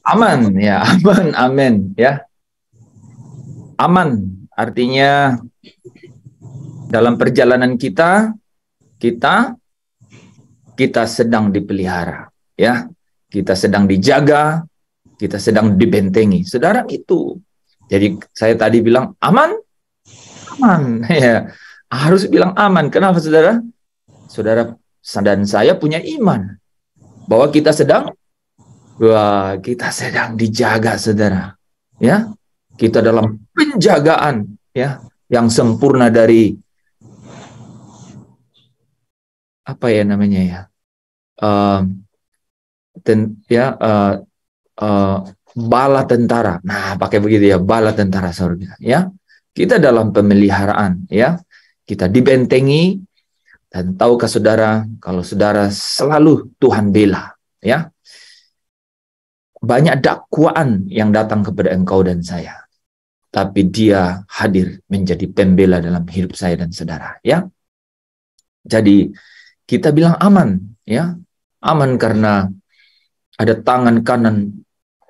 Aman ya, aman, amin ya. Aman artinya dalam perjalanan kita sedang dipelihara ya. Kita sedang dijaga, kita sedang dibentengi. Saudara itu. Jadi saya tadi bilang aman, aman ya. Harus bilang aman. Kenapa saudara? Saudara dan saya punya iman bahwa kita sedang dijaga, saudara. Ya, kita dalam penjagaan ya yang sempurna dari apa ya namanya ya, bala tentara. Nah, pakai begitu ya, bala tentara surga. Ya, kita dalam pemeliharaan. Ya, kita dibentengi. Dan tahukah saudara, kalau saudara selalu Tuhan bela, ya, banyak dakwaan yang datang kepada engkau dan saya, tapi Dia hadir menjadi pembela dalam hidup saya dan saudara, ya. Jadi kita bilang aman, ya, aman karena ada tangan kanan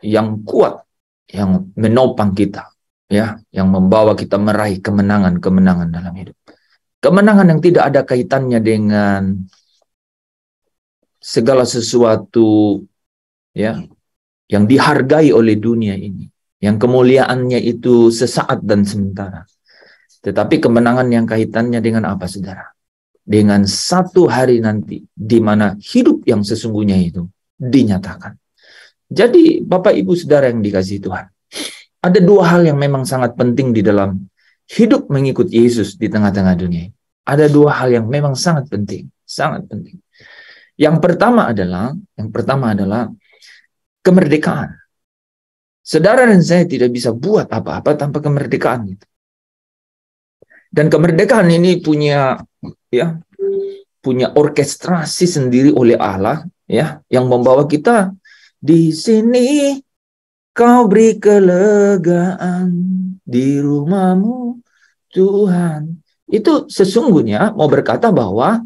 yang kuat yang menopang kita, ya, yang membawa kita meraih kemenangan-kemenangan dalam hidup. Kemenangan yang tidak ada kaitannya dengan segala sesuatu ya yang dihargai oleh dunia ini, yang kemuliaannya itu sesaat dan sementara. Tetapi kemenangan yang kaitannya dengan apa, saudara? Dengan satu hari nanti di mana hidup yang sesungguhnya itu dinyatakan. Jadi Bapak Ibu Saudara yang dikasihi Tuhan, ada dua hal yang memang sangat penting di dalam hidup mengikut Yesus di tengah-tengah dunia. Ada dua hal yang memang sangat penting, sangat penting. Yang pertama adalah kemerdekaan. Saudara dan saya tidak bisa buat apa-apa tanpa kemerdekaan itu. Dan kemerdekaan ini punya orkestrasi sendiri oleh Allah, ya, yang membawa kita di sini. Kau beri kelegaan di rumahmu, Tuhan. Itu sesungguhnya mau berkata bahwa,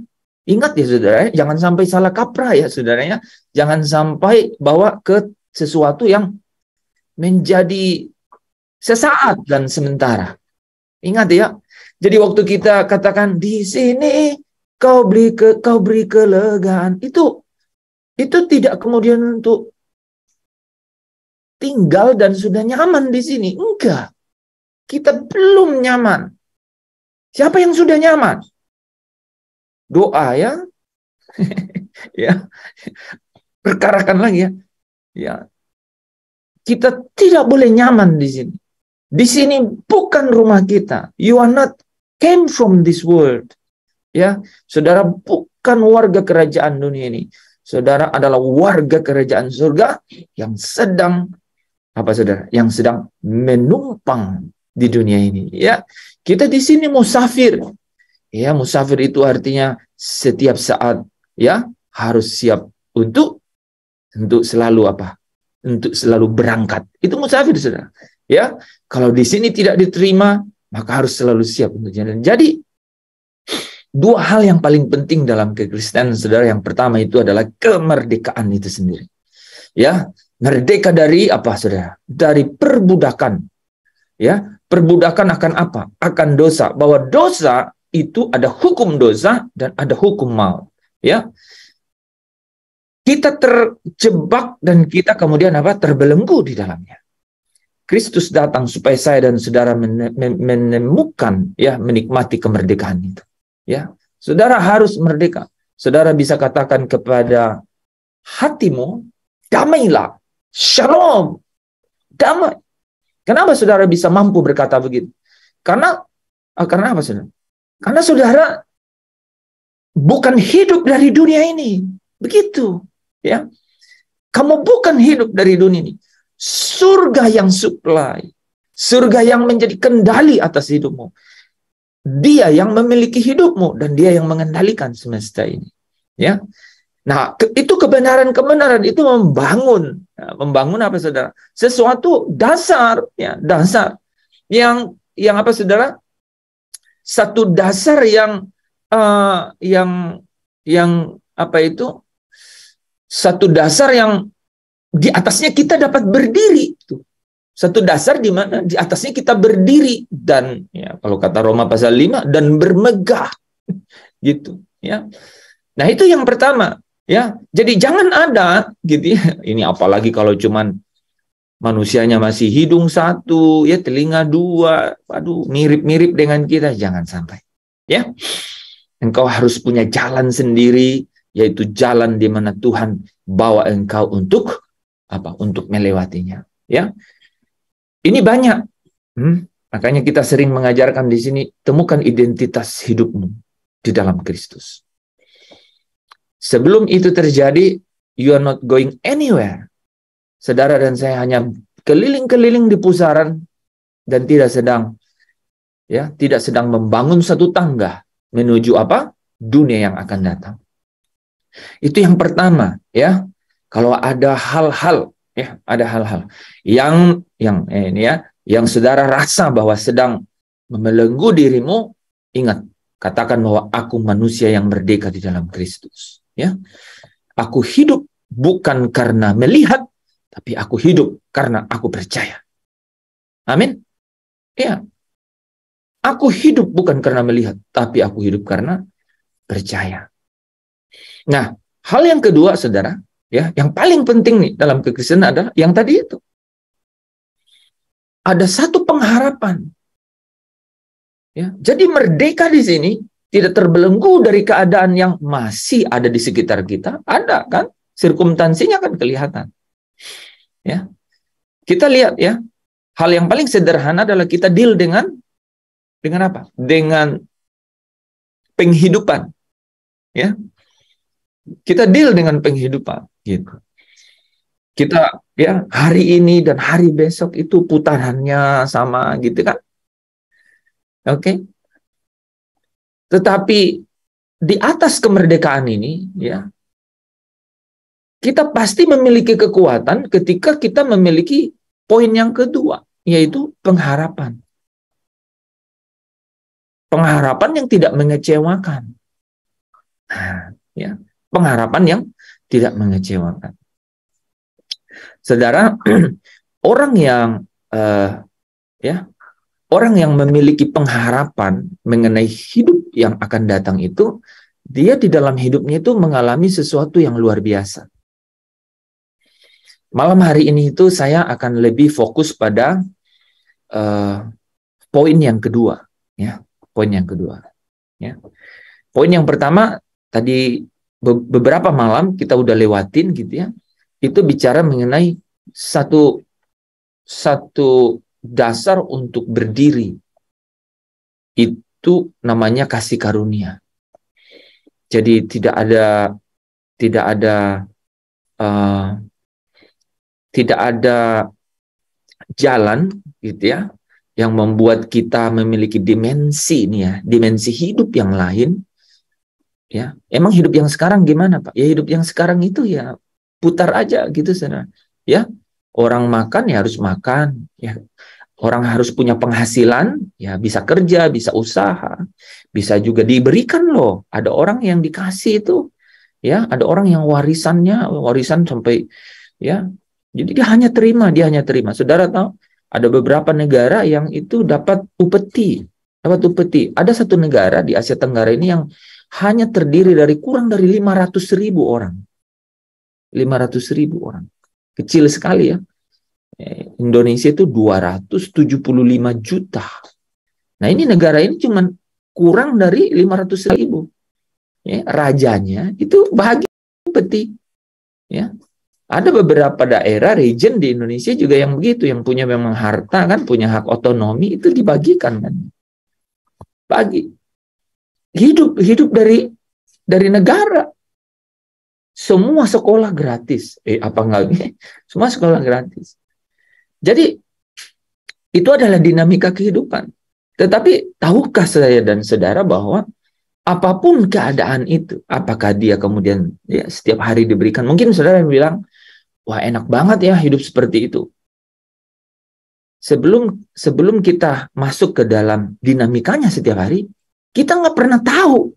ingat ya saudara, jangan sampai salah kaprah ya saudaranya. Jangan sampai bawa ke sesuatu yang menjadi sesaat dan sementara. Ingat ya. Jadi waktu kita katakan di sini kau beri kelegaan, itu tidak kemudian untuk tinggal dan sudah nyaman di sini. Enggak. Kita belum nyaman. Siapa yang sudah nyaman? Doa ya. Ya. Perkarakan lagi ya. Ya. Kita tidak boleh nyaman di sini. Di sini bukan rumah kita. You are not came from this world. Ya, saudara bukan warga kerajaan dunia ini. Saudara adalah warga kerajaan surga yang sedang saudara? Yang sedang menumpang di dunia ini. Ya, kita di sini musafir. Ya, musafir itu artinya setiap saat ya harus siap untuk selalu untuk selalu berangkat. Itu musafir, saudara. Ya, kalau di sini tidak diterima, maka harus selalu siap untuk jalan. Jadi, dua hal yang paling penting dalam kekristenan, saudara. Yang pertama itu adalah kemerdekaan itu sendiri. Ya, merdeka dari apa, saudara? Dari perbudakan. Ya, perbudakan akan apa? Akan dosa. Bahwa dosa itu ada hukum dosa dan ada hukum maut. Ya, kita terjebak dan kita kemudian terbelenggu di dalamnya. Kristus datang supaya saya dan saudara menemukan ya, menikmati kemerdekaan itu. Ya, saudara harus merdeka. Saudara bisa katakan kepada hatimu, damailah, shalom, damai. Kenapa saudara bisa mampu berkata begitu? Karena apa, saudara? Karena saudara bukan hidup dari dunia ini. Begitu. Ya, kamu bukan hidup dari dunia ini. Surga yang supply, surga yang menjadi kendali atas hidupmu. Dia yang memiliki hidupmu dan dia yang mengendalikan semesta ini. Ya, nah itu kebenaran itu membangun apa, saudara? Sesuatu dasar, ya, dasar yang apa, saudara? Satu dasar yang apa itu? Satu dasar yang di atasnya kita dapat berdiri. Satu dasar di mana di atasnya kita berdiri, dan ya, kalau kata Roma pasal 5, dan bermegah gitu ya. Nah, itu yang pertama ya. Jadi jangan ada gitu ya. Ini apalagi kalau cuman manusianya masih hidung satu, ya telinga dua, aduh mirip-mirip dengan kita, jangan sampai ya. Engkau harus punya jalan sendiri, yaitu jalan di mana Tuhan bawa engkau untuk apa? Untuk melewatinya. Ya, ini banyak. Makanya kita sering mengajarkan di sini, temukan identitas hidupmu di dalam Kristus. Sebelum itu terjadi, you are not going anywhere. Saudara dan saya hanya keliling-keliling di pusaran dan tidak sedang membangun satu tangga menuju apa? Dunia yang akan datang. Itu yang pertama, ya. Kalau ada hal-hal, ya, ada hal-hal yang saudara rasa bahwa sedang membelenggu dirimu, ingat, katakan bahwa aku manusia yang merdeka di dalam Kristus, ya. Aku hidup bukan karena melihat, tapi aku hidup karena aku percaya. Amin. Ya. Aku hidup bukan karena melihat, tapi aku hidup karena percaya. Nah, hal yang kedua, saudara, ya, yang paling penting nih dalam kekristenan adalah yang tadi itu. Ada satu pengharapan. Ya, jadi merdeka di sini tidak terbelenggu dari keadaan yang masih ada di sekitar kita. Ada kan? Sirkumstansinya kan kelihatan. Ya. Kita lihat ya, hal yang paling sederhana adalah kita deal dengan apa? Dengan penghidupan. Ya. Kita deal dengan penghidupan gitu. Kita ya hari ini dan hari besok itu putarannya sama gitu kan. Oke. Tetapi di atas kemerdekaan ini ya, kita pasti memiliki kekuatan ketika kita memiliki poin yang kedua, yaitu pengharapan. Pengharapan yang tidak mengecewakan. Nah, ya, pengharapan yang tidak mengecewakan. Saudara, orang yang memiliki pengharapan mengenai hidup yang akan datang itu, dia di dalam hidupnya itu mengalami sesuatu yang luar biasa. Malam hari ini itu saya akan lebih fokus pada poin yang kedua, ya. Poin yang kedua, ya. Poin yang pertama tadi beberapa malam kita udah lewatin gitu ya. Itu bicara mengenai satu dasar untuk berdiri. Itu namanya kasih karunia. Jadi tidak ada jalan gitu ya yang membuat kita memiliki dimensi ini ya, dimensi hidup yang lain. Ya, emang hidup yang sekarang gimana, Pak? Ya hidup yang sekarang itu ya putar aja gitu, saudara. Ya, orang makan ya harus makan. Ya, orang harus punya penghasilan, ya bisa kerja, bisa usaha, bisa juga diberikan loh. Ada orang yang dikasih itu, ya, ada orang yang warisan sampai, ya, jadi dia hanya terima. Saudara tahu? Ada beberapa negara yang itu dapat upeti. Ada satu negara di Asia Tenggara ini yang hanya terdiri dari kurang dari 500.000 orang. 500.000 orang. Kecil sekali ya. Indonesia itu 275 juta. Nah, ini negara ini cuma kurang dari 500.000. Ya, rajanya itu bahagia upeti. Ya. Ada beberapa daerah, region di Indonesia juga yang begitu, yang punya memang harta kan, punya hak otonomi, itu dibagikan kan. Bagi. Hidup dari negara. Semua sekolah gratis. Apa enggak? Semua sekolah gratis. Jadi, itu adalah dinamika kehidupan. Tetapi, tahukah saya dan saudara bahwa apapun keadaan itu, apakah dia kemudian ya, setiap hari diberikan, mungkin saudara bilang, wah enak banget ya hidup seperti itu. Sebelum kita masuk ke dalam dinamikanya setiap hari, kita nggak pernah tahu.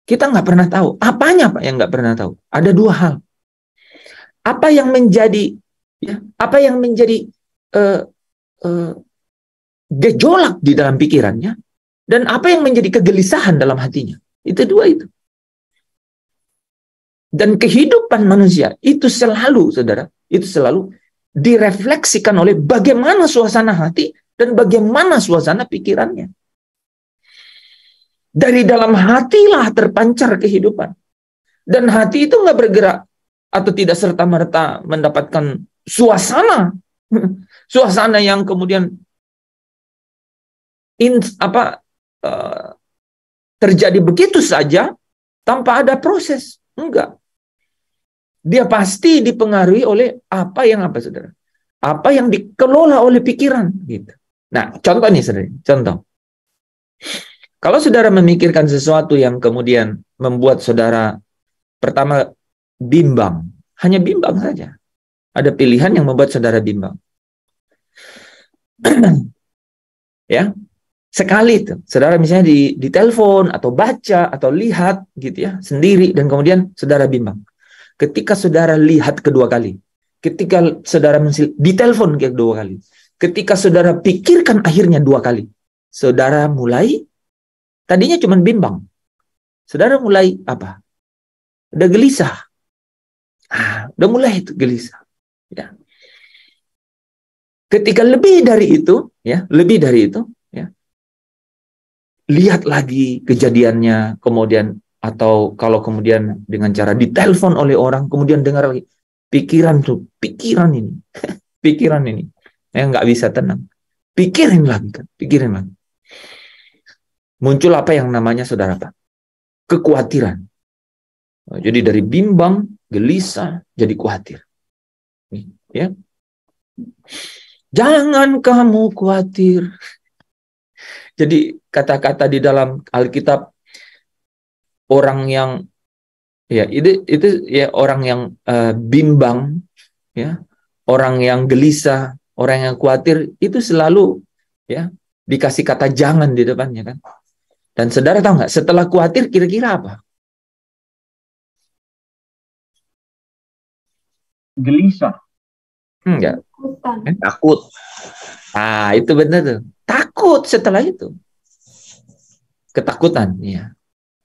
Kita nggak pernah tahu. Apanya Pak yang nggak pernah tahu? Ada dua hal. apa yang menjadi eh, eh, gejolak di dalam pikirannya, dan apa yang menjadi kegelisahan dalam hatinya. Itu dua itu. Dan kehidupan manusia itu selalu, saudara, itu selalu direfleksikan oleh bagaimana suasana hati dan bagaimana suasana pikirannya. Dari dalam hatilah terpancar kehidupan. Dan hati itu nggak bergerak atau tidak serta-merta mendapatkan suasana. Suasana yang kemudian terjadi begitu saja tanpa ada proses. Enggak. Dia pasti dipengaruhi oleh saudara? Apa yang dikelola oleh pikiran, gitu. Nah, contoh nih, saudara. Contoh. Kalau saudara memikirkan sesuatu yang kemudian membuat saudara pertama bimbang, hanya bimbang saja. Ada pilihan yang membuat saudara bimbang. Ya, sekali itu, saudara misalnya di telepon atau baca atau lihat gitu ya sendiri, dan kemudian saudara bimbang. Ketika saudara lihat kedua kali, ketika saudara ditelepon kedua kali, ketika saudara pikirkan akhirnya dua kali, saudara mulai, tadinya cuma bimbang, saudara mulai apa? Udah gelisah. Udah mulai itu gelisah. Ya. Ketika lebih dari itu, ya, lihat lagi kejadiannya, kemudian atau kalau kemudian dengan cara ditelepon oleh orang, kemudian dengar lagi, pikiran ini, pikiran ini, nggak bisa tenang, pikirin lagi. Muncul apa yang namanya, saudara, Pak? Kekhawatiran. Jadi dari bimbang, gelisah, jadi khawatir. Ya, jangan kamu khawatir. Jadi kata-kata di dalam Alkitab, orang yang itu orang yang bimbang, ya, orang yang gelisah, orang yang khawatir, itu selalu ya dikasih kata jangan di depannya, kan. Dan saudara tahu nggak, setelah khawatir kira-kira apa? Gelisah. Enggak. Takut. Itu benar tuh. Takut setelah itu. Ketakutan, ya.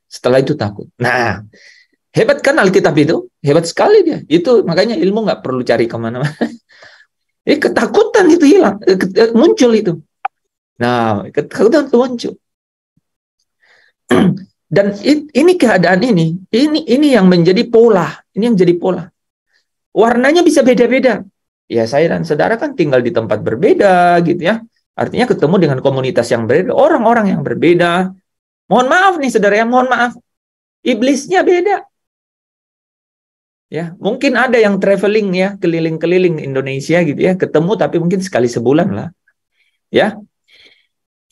Setelah itu takut. Nah, hebat kan Alkitab itu? Hebat sekali dia. Itu makanya ilmu nggak perlu cari kemana-mana. Ketakutan itu hilang, muncul itu. Nah, ketakutan itu muncul. Dan ini keadaan ini yang menjadi pola. Ini yang jadi pola. Warnanya bisa beda-beda. Ya, saya dan saudara kan tinggal di tempat berbeda, gitu ya. Artinya ketemu dengan komunitas yang berbeda, orang-orang yang berbeda. Mohon maaf nih, saudara, ya, mohon maaf. Iblisnya beda. Ya, mungkin ada yang traveling ya, keliling-keliling Indonesia gitu ya, ketemu tapi mungkin sekali sebulan lah. Ya.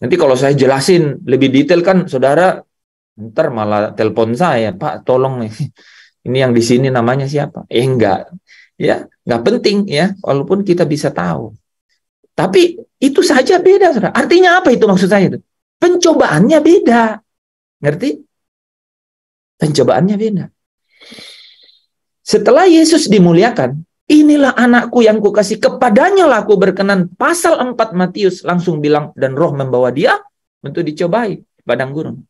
Nanti kalau saya jelasin lebih detail kan saudara ntar malah telepon saya, Pak, tolong nih. Ini yang di sini namanya siapa? Enggak. Ya, enggak penting ya, walaupun kita bisa tahu. Tapi itu saja beda, saudara. Artinya apa itu maksud saya itu? Pencobaannya beda. Ngerti? Pencobaannya beda. Setelah Yesus dimuliakan, inilah anakku yang kukasih, kepadanya lah aku berkenan. Pasal 4 Matius langsung bilang, dan roh membawa dia untuk dicobai padang gurun.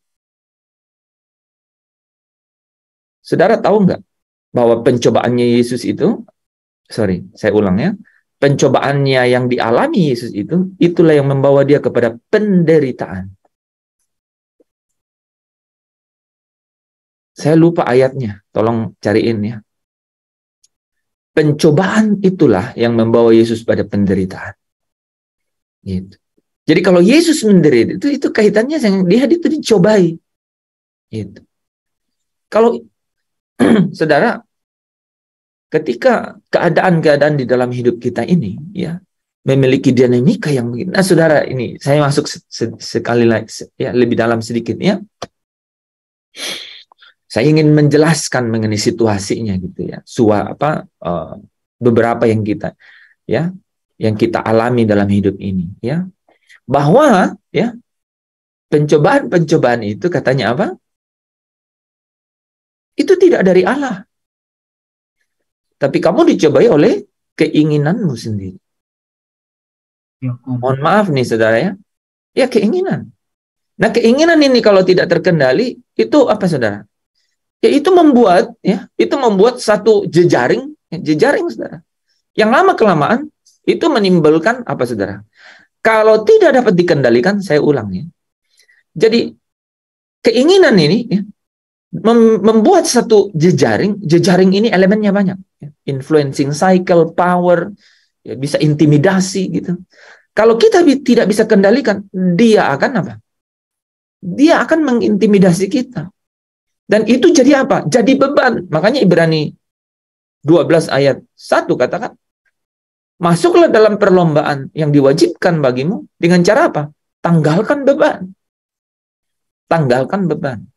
Saudara tahu nggak bahwa pencobaannya Yesus itu, saya ulang ya, pencobaannya yang dialami Yesus itu, itulah yang membawa dia kepada penderitaan. Saya lupa ayatnya, tolong cariin ya. Pencobaan itulah yang membawa Yesus pada penderitaan. Gitu. Jadi kalau Yesus menderita, itu kaitannya dengan dia itu dicobai. Gitu. Kalau saudara, ketika keadaan-keadaan di dalam hidup kita ini ya memiliki dinamika yang begini. Nah, saudara, ini saya masuk sekali lagi ya lebih dalam sedikit ya. Saya ingin menjelaskan mengenai situasinya gitu ya. Beberapa yang kita alami dalam hidup ini ya. Bahwa ya pencobaan itu katanya apa? Itu tidak dari Allah. tapi kamu dicobai oleh keinginanmu sendiri. Mohon maaf nih saudara ya. Ya keinginan. Nah keinginan ini kalau tidak terkendali, itu apa saudara? Ya itu membuat satu jejaring saudara. Yang lama-kelamaan itu menimbulkan apa saudara? Kalau tidak dapat dikendalikan, saya ulang ya. Jadi keinginan ini ya, membuat satu jejaring ini elemennya banyak. Ya. Influencing cycle, power, ya, bisa intimidasi gitu. Kalau kita tidak bisa kendalikan, dia akan apa? Dia akan mengintimidasi kita. Dan itu jadi apa? Jadi beban. Makanya Ibrani 12 ayat 1 katakan, masuklah dalam perlombaan yang diwajibkan bagimu dengan cara apa? Tanggalkan beban. Tanggalkan beban.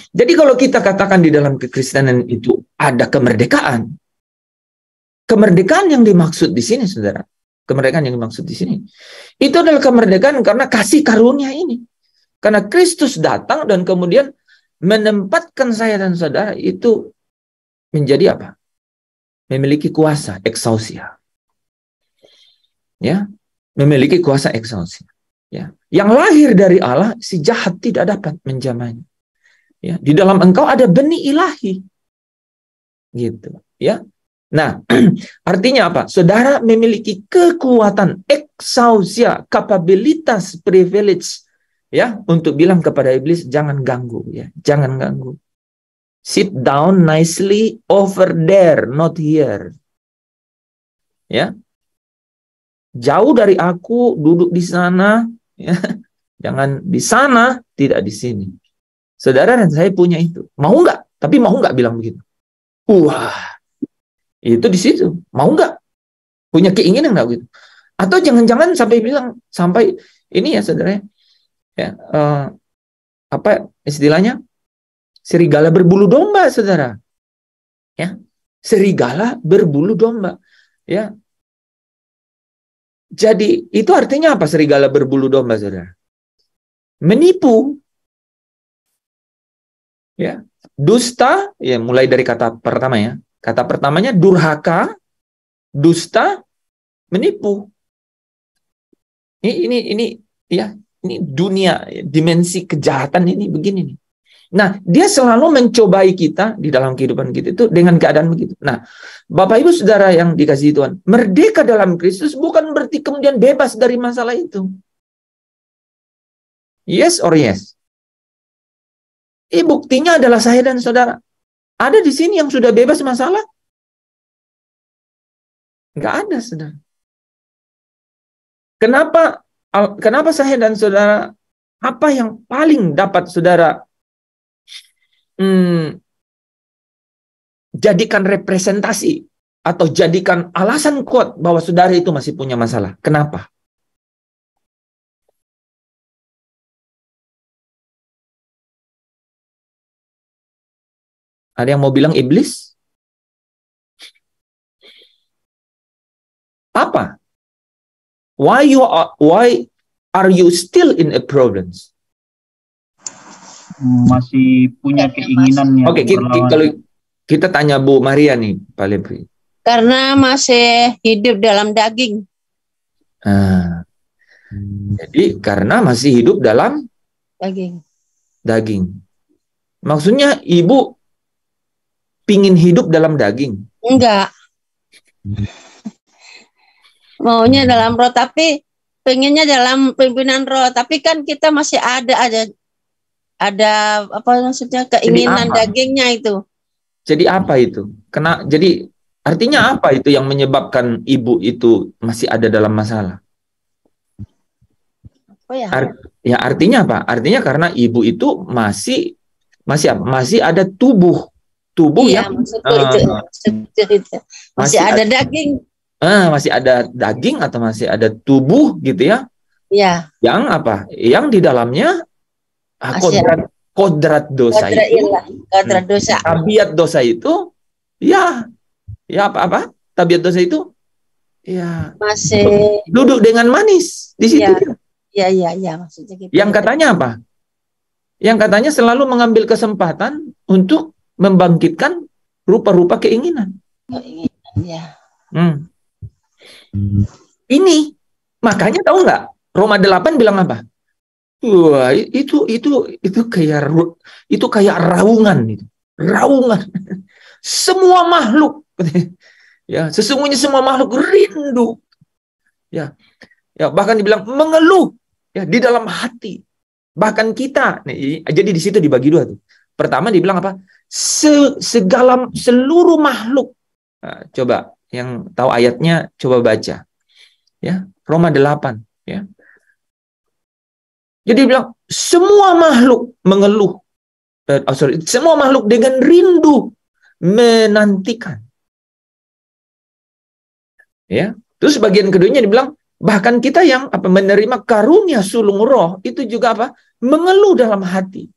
Jadi kalau kita katakan di dalam kekristenan itu ada kemerdekaan. Kemerdekaan yang dimaksud di sini, saudara. Kemerdekaan yang dimaksud di sini. Itu adalah kemerdekaan karena kasih karunia ini. Karena Kristus datang dan kemudian menempatkan saya dan saudara itu menjadi apa? Memiliki kuasa, exousia. Ya, memiliki kuasa exousia. Ya, yang lahir dari Allah, si jahat tidak dapat menjamahnya. Ya, di dalam engkau ada benih ilahi. Gitu, ya. Nah, artinya apa? Saudara memiliki kekuatan, exousia, kapabilitas, privilege, ya, untuk bilang kepada iblis, jangan ganggu, ya, jangan ganggu. Sit down nicely over there, not here. Ya, jauh dari aku, duduk di sana, ya, jangan di sana, tidak di sini. Saudara dan saya punya itu, mau nggak? Tapi mau nggak bilang begitu? Wah. Itu di situ. Mau nggak? Punya keinginan nggak gitu? Atau jangan-jangan sampai bilang, sampai ini ya saudara, ya, apa istilahnya? Serigala berbulu domba, saudara. Ya, serigala berbulu domba. Ya. Jadi itu artinya apa serigala berbulu domba, saudara? Menipu. Ya. Dusta, ya mulai dari kata pertama ya. Kata pertamanya durhaka, dusta, menipu. Ini ya, ini dunia, dimensi kejahatan ini begini nih. Nah, dia selalu mencobai kita di dalam kehidupan kita itu dengan keadaan begitu. Nah, Bapak Ibu Saudara yang dikasihi Tuhan, merdeka dalam Kristus bukan berarti kemudian bebas dari masalah itu. Yes or yes? Buktinya adalah saya dan saudara. Ada di sini yang sudah bebas masalah? Enggak ada, saudara. Kenapa saya dan saudara, apa yang paling dapat saudara jadikan representasi atau jadikan alasan kuat bahwa saudara itu masih punya masalah? Kenapa? Ada yang mau bilang iblis? Apa? Why are you still in a problems? Masih punya keinginan yang Oke, kalau kita tanya Bu Maria nih, Pak Lepri. Karena masih hidup dalam daging. Jadi karena masih hidup dalam daging. Maksudnya ibu pingin hidup dalam daging? Enggak. Maunya dalam roh, tapi pengennya dalam pimpinan roh. Tapi kan kita masih ada apa maksudnya keinginan dagingnya itu. Jadi apa itu? Jadi artinya apa itu yang menyebabkan ibu itu masih ada dalam masalah? Oh ya. Artinya apa? Artinya karena ibu itu masih ada tubuh iya, yang masih ada daging. Masih ada daging atau masih ada tubuh gitu ya? Iya. Yang apa? Yang di dalamnya kodrat dosa itu. Kodrat dosa. Tabiat dosa itu, ya apa? Tabiat dosa itu, ya masih duduk dengan manis di situ. Iya, maksudnya gitu. Yang katanya apa? Yang katanya selalu mengambil kesempatan untuk membangkitkan rupa-rupa keinginan. Ya. Ini makanya tahu nggak, Roma 8 bilang apa? Wah, itu kayak raungan itu. Raungan. Semua makhluk ya, sesungguhnya semua makhluk rindu. Ya, bahkan dibilang mengeluh ya di dalam hati. Bahkan kita, nih, jadi di situ dibagi dua tuh. Pertama dibilang apa? Seluruh makhluk. Nah, coba yang tahu ayatnya coba baca. Ya, Roma 8 ya. Jadi bilang semua makhluk mengeluh. Semua makhluk dengan rindu menantikan. Ya. Terus bagian keduanya dibilang bahkan kita yang menerima karunia sulung roh itu juga mengeluh dalam hati.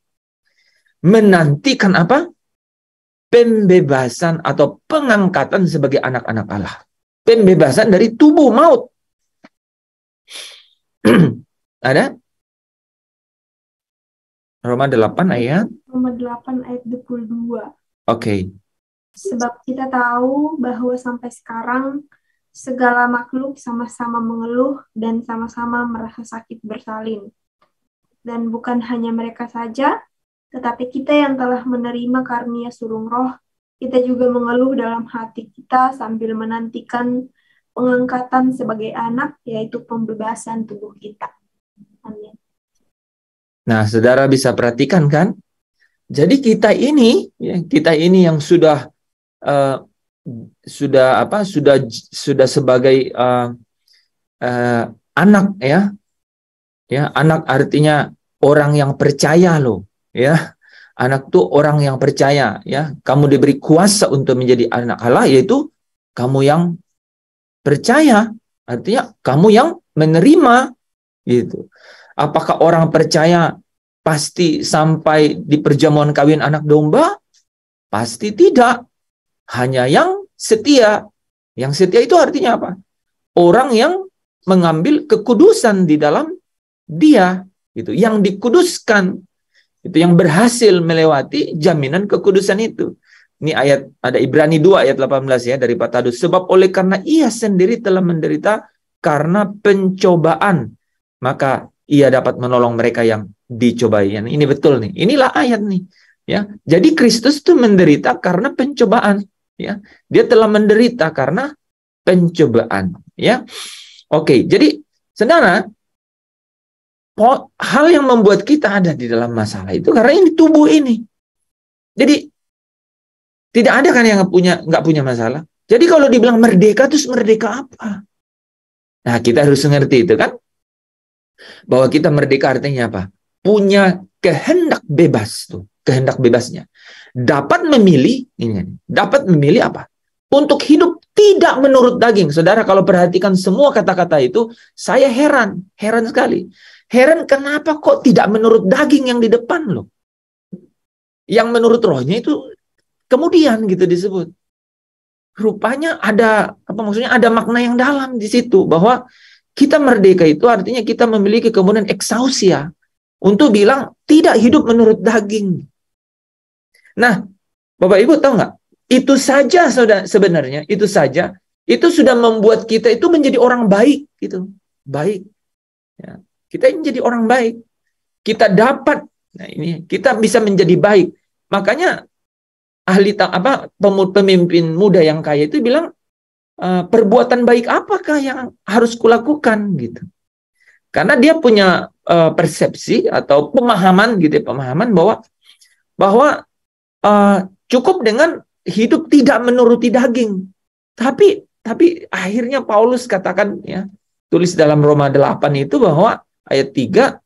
Menantikan pembebasan atau pengangkatan sebagai anak-anak Allah. Pembebasan dari tubuh maut. Ada? Roma 8 ayat? Roma 8 ayat 22. Oke. Sebab kita tahu bahwa sampai sekarang segala makhluk sama-sama mengeluh dan sama-sama merasa sakit bersalin. Dan bukan hanya mereka saja, tetapi kita yang telah menerima karunia sulung roh, kita juga mengeluh dalam hati kita sambil menantikan pengangkatan sebagai anak, yaitu pembebasan tubuh kita. Amin. Nah, saudara bisa perhatikan kan? Jadi kita ini yang sudah sebagai anak ya, anak artinya orang yang percaya loh, ya. Anak tuh orang yang percaya, ya. Kamu diberi kuasa untuk menjadi anak Allah, yaitu kamu yang percaya, artinya kamu yang menerima, gitu. Apakah orang percaya pasti sampai di perjamuan kawin anak domba? Pasti tidak. Hanya yang setia. Yang setia itu artinya apa? Orang yang mengambil kekudusan di dalam dia, gitu. Yang dikuduskan, itu yang berhasil melewati jaminan kekudusan itu. Ini ayat, ada Ibrani 2 ayat 18 ya, dari Pak Tadus. Sebab oleh karena ia sendiri telah menderita karena pencobaan, maka ia dapat menolong mereka yang dicobai. Ini betul nih. Inilah ayat nih. Ya, jadi Kristus itu menderita karena pencobaan. Ya, dia telah menderita karena pencobaan. Ya, oke. Jadi, saudara, hal yang membuat kita ada di dalam masalah itu karena ini tubuh ini. Jadi tidak ada kan yang nggak punya masalah. Jadi kalau dibilang merdeka, terus merdeka apa? Nah, kita harus mengerti itu kan. Bahwa kita merdeka artinya apa? Punya kehendak bebas tuh, kehendak bebasnya. Dapat memilih, dapat memilih apa? Untuk hidup tidak menurut daging. Saudara, kalau perhatikan semua kata-kata itu, saya heran sekali. Heran kenapa kok tidak menurut daging yang di depan loh. Yang menurut rohnya itu kemudian gitu disebut. Rupanya ada ada makna yang dalam di situ, bahwa kita merdeka itu artinya kita memiliki kemudian eksausia untuk bilang tidak hidup menurut daging. Nah, Bapak Ibu tahu nggak? Itu saja sebenarnya, itu sudah membuat kita itu menjadi orang baik gitu. Baik. Ya, kita menjadi orang baik. Kita dapat, nah ini kita bisa menjadi baik. Makanya pemimpin muda yang kaya itu bilang, perbuatan baik apakah yang harus kulakukan gitu. Karena dia punya persepsi atau pemahaman gitu, pemahaman bahwa cukup dengan hidup tidak menuruti daging. Tapi akhirnya Paulus katakan ya, tulis dalam Roma 8 itu bahwa ayat 3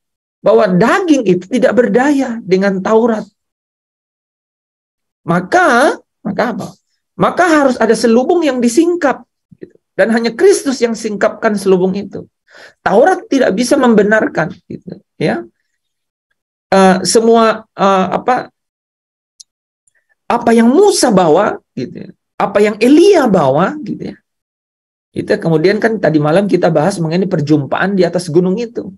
bahwa daging itu tidak berdaya dengan Taurat. Maka apa? Maka harus ada selubung yang disingkap. Dan hanya Kristus yang singkapkan selubung itu. Taurat tidak bisa membenarkan. Gitu, ya. Semua apa yang Musa bawa, gitu, apa yang Elia bawa, gitu ya. Kita kemudian kan tadi malam kita bahas mengenai perjumpaan di atas gunung itu.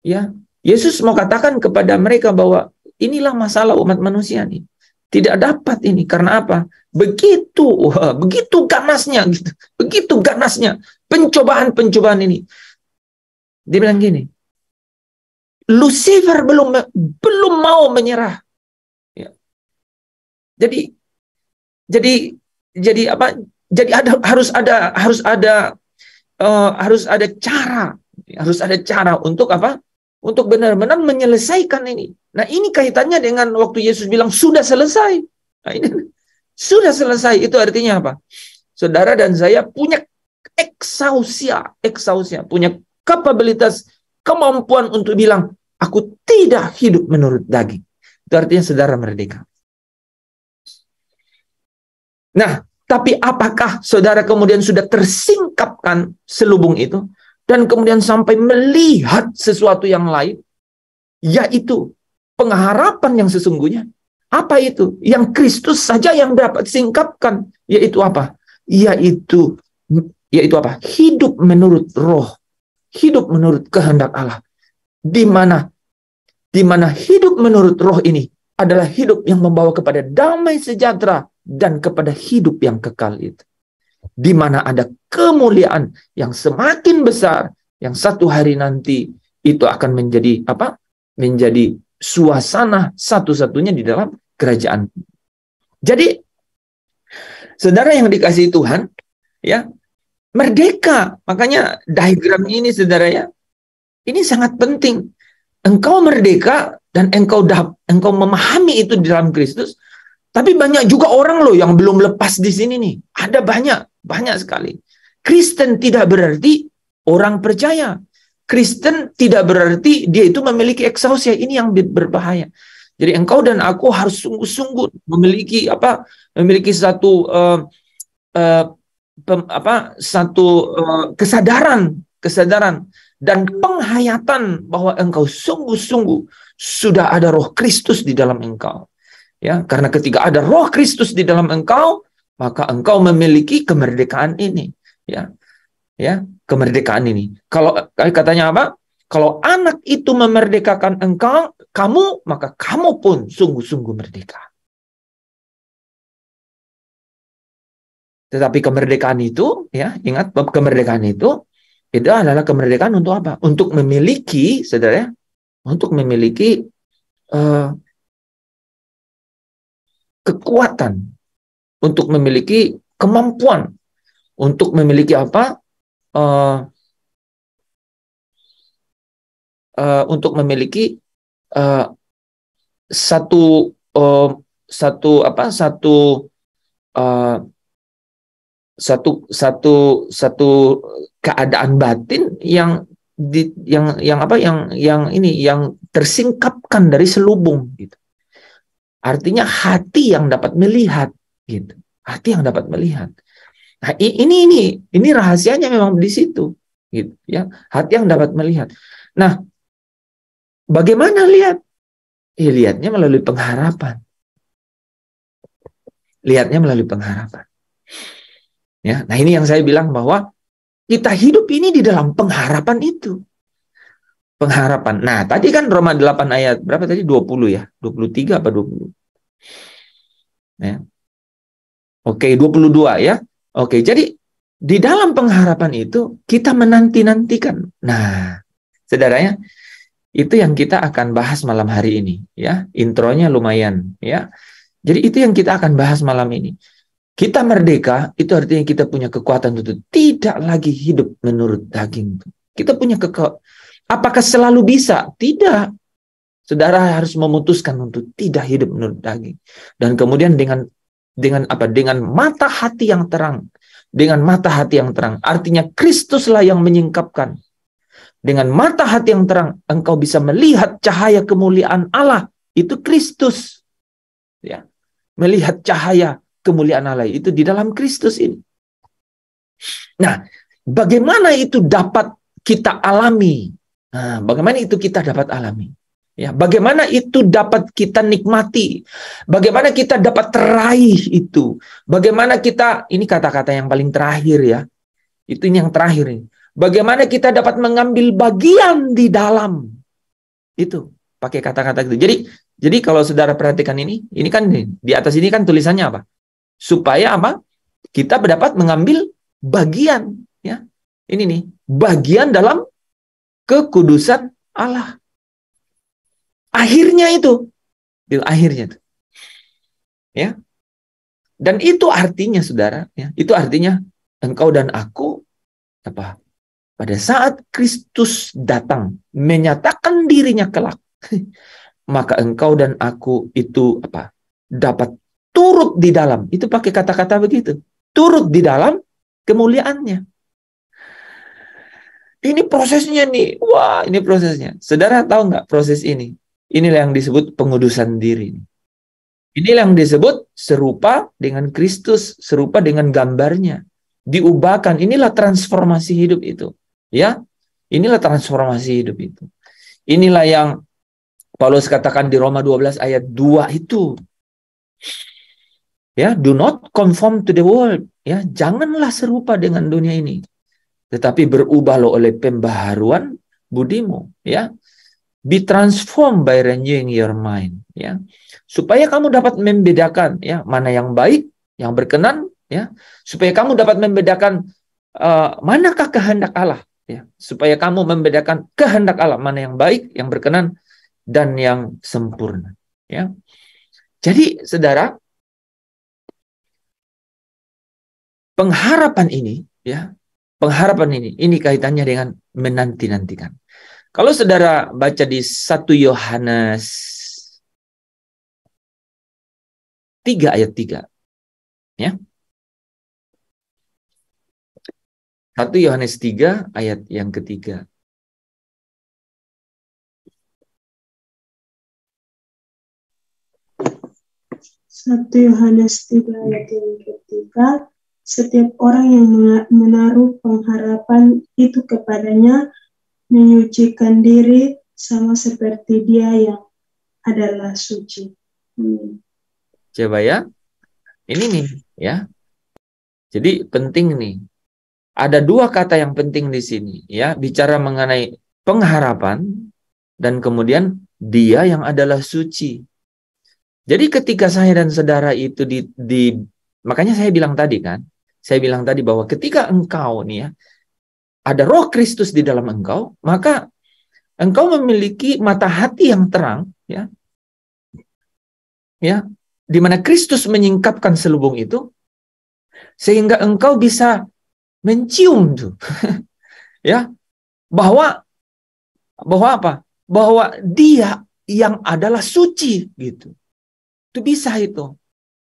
Ya, Yesus mau katakan kepada mereka bahwa inilah masalah umat manusia nih. Tidak dapat ini. Karena apa? Begitu ganasnya gitu. Begitu ganasnya pencobaan-pencobaan ini. Dia bilang gini, Lucifer belum mau menyerah. Ya. Jadi apa? Jadi harus ada cara untuk apa? Untuk benar-benar menyelesaikan ini. Nah, ini kaitannya dengan waktu Yesus bilang sudah selesai. Nah, ini sudah selesai. Itu artinya apa? Saudara dan saya punya eksausia, punya kapabilitas, kemampuan untuk bilang, aku tidak hidup menurut daging. Itu artinya saudara merdeka. Nah, tapi apakah saudara kemudian sudah tersingkapkan selubung itu, dan kemudian sampai melihat sesuatu yang lain, yaitu pengharapan yang sesungguhnya? Apa itu? Yang Kristus saja yang dapat singkapkan, yaitu apa? Yaitu apa? Hidup menurut roh, hidup menurut kehendak Allah. Di mana hidup menurut roh ini adalah hidup yang membawa kepada damai sejahtera dan kepada hidup yang kekal itu. Di mana ada kemuliaan yang semakin besar, yang satu hari nanti itu akan menjadi apa? Menjadi suasana satu-satunya di dalam kerajaan. Jadi, saudara yang dikasihi Tuhan, ya, merdeka. Makanya diagram ini, saudara ya, ini sangat penting. Engkau merdeka dan engkau memahami itu di dalam Kristus. Tapi banyak juga orang loh yang belum lepas di sini nih. Ada banyak sekali. Kristen tidak berarti orang percaya. Kristen tidak berarti dia itu memiliki eksausia. Ini yang berbahaya. Jadi engkau dan aku harus sungguh-sungguh memiliki kesadaran dan penghayatan bahwa engkau sungguh-sungguh sudah ada Roh Kristus di dalam engkau. Ya, karena ketika ada Roh Kristus di dalam engkau, maka engkau memiliki kemerdekaan ini, ya. Ya, kemerdekaan ini. Kalau katanya apa? Kalau anak itu memerdekakan kamu, maka kamu pun sungguh-sungguh merdeka. Tetapi kemerdekaan itu, ya, ingat, kemerdekaan itu adalah kemerdekaan untuk apa? Untuk memiliki, saudara, untuk memiliki kekuatan, untuk memiliki kemampuan, untuk memiliki apa? Untuk memiliki satu keadaan batin yang tersingkapkan dari selubung gitu. Artinya hati yang dapat melihat gitu. Hati yang dapat melihat. Nah, ini rahasianya memang di situ gitu ya. Hati yang dapat melihat. Nah, bagaimana lihat? Lihatnya melalui pengharapan. Lihatnya melalui pengharapan. Ya, nah ini yang saya bilang bahwa kita hidup ini di dalam pengharapan itu. Pengharapan. Nah, tadi kan Roma 8 ayat berapa tadi? 20 ya? 23 apa 20? Ya. Oke, 22 ya. Oke, jadi di dalam pengharapan itu kita menanti-nantikan. Nah, saudaranya, itu yang kita akan bahas malam hari ini ya. Intronya lumayan ya. Jadi itu yang kita akan bahas malam ini. Kita merdeka, itu artinya kita punya kekuatan untuk tidak lagi hidup menurut daging. Kita punya apakah selalu bisa? Tidak. Saudara harus memutuskan untuk tidak hidup menurut daging. Dan kemudian dengan mata hati yang terang. Dengan mata hati yang terang. Artinya Kristuslah yang menyingkapkan. Dengan mata hati yang terang, engkau bisa melihat cahaya kemuliaan Allah. Itu Kristus. Ya. Melihat cahaya kemuliaan Allah itu di dalam Kristus ini. Nah, bagaimana itu dapat kita alami? Nah, bagaimana itu kita dapat alami? Ya, bagaimana itu dapat kita nikmati? Bagaimana kita dapat teraih itu? Bagaimana kita, ini kata-kata yang paling terakhir ya. Itu ini yang terakhir ini. Bagaimana kita dapat mengambil bagian di dalam? Itu, pakai kata-kata gitu. Jadi, Jadi kalau saudara perhatikan ini kan di atas ini kan tulisannya apa? Supaya apa? Kita dapat mengambil bagian, ya. Ini nih, bagian dalam kekudusan Allah. Akhirnya itu akhirnya itu. Ya. Dan itu artinya saudara, ya, itu artinya engkau dan aku apa? Pada saat Kristus datang menyatakan dirinya kelak, maka engkau dan aku itu apa? Dapat turut di dalam. Itu pakai kata-kata begitu. Turut di dalam kemuliaannya. Ini prosesnya nih. Wah, ini prosesnya. Saudara tahu nggak proses ini? Inilah yang disebut pengudusan diri. Inilah yang disebut serupa dengan Kristus, serupa dengan gambarnya. Diubahkan. Inilah transformasi hidup itu. Ya, inilah transformasi hidup itu. Inilah yang Paulus katakan di Roma 12 ayat 2 itu. Ya, do not conform to the world. Ya, janganlah serupa dengan dunia ini. Tetapi berubahlah oleh pembaharuan budimu. Ya, be transformed by renewing your mind. Ya, supaya kamu dapat membedakan ya mana yang baik, yang berkenan. Ya, supaya kamu dapat membedakan manakah kehendak Allah. Ya, supaya kamu membedakan kehendak Allah mana yang baik, yang berkenan, dan yang sempurna. Ya, jadi saudara, pengharapan ini, ya, pengharapan ini kaitannya dengan menanti-nantikan. Kalau saudara baca di 1 Yohanes 3 ayat 3, ya. 1 Yohanes 3 ayat yang ketiga. 1 Yohanes 3 ayat yang ketiga, setiap orang yang menaruh pengharapan itu kepadanya menyucikan diri sama seperti dia yang adalah suci. Coba ya, ini nih ya. Jadi penting nih. Ada 2 kata yang penting di sini ya, bicara mengenai pengharapan dan kemudian dia yang adalah suci. Jadi ketika saya dan saudara itu makanya saya bilang tadi kan, saya bilang tadi bahwa ketika engkau nih ya, ada Roh Kristus di dalam engkau, maka engkau memiliki mata hati yang terang, ya, ya, di mana Kristus menyingkapkan selubung itu, sehingga engkau bisa mencium tuh, ya, bahwa apa? Bahwa Dia yang adalah suci gitu. Itu bisa itu.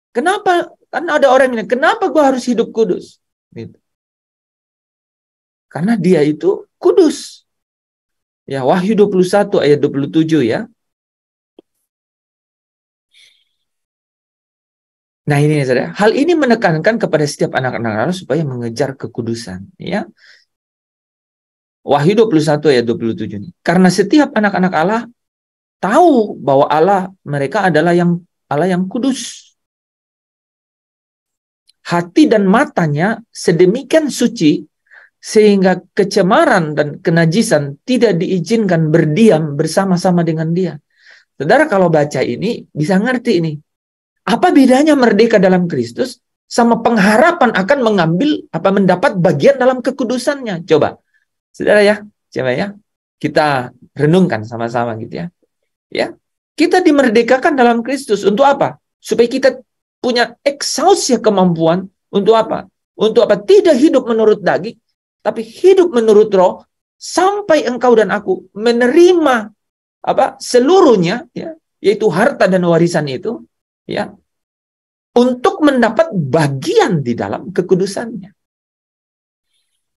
Kenapa? Karena ada orang yang kenapa gue harus hidup kudus? Gitu. Karena Dia itu kudus. Ya, Wahyu 21 ayat 27 ya. Nah ini saudara, hal ini menekankan kepada setiap anak-anak Allah supaya mengejar kekudusan, ya. Wahyu 21 ayat 27 ini. Karena setiap anak-anak Allah tahu bahwa mereka adalah Allah yang kudus. Hati dan matanya sedemikian suci sehingga kecemaran dan kenajisan tidak diizinkan berdiam bersama-sama dengan Dia. Saudara kalau baca ini bisa ngerti ini. Apa bedanya merdeka dalam Kristus sama pengharapan akan mendapat bagian dalam kekudusannya? Coba, saudara ya, coba ya, kita renungkan sama-sama gitu ya. Ya, kita dimerdekakan dalam Kristus untuk apa? Supaya kita punya eksausia kemampuan untuk apa? Untuk apa? Tidak hidup menurut daging, tapi hidup menurut roh, sampai engkau dan aku menerima apa? Seluruhnya, ya, yaitu harta dan warisan itu. Ya, untuk mendapat bagian di dalam kekudusannya.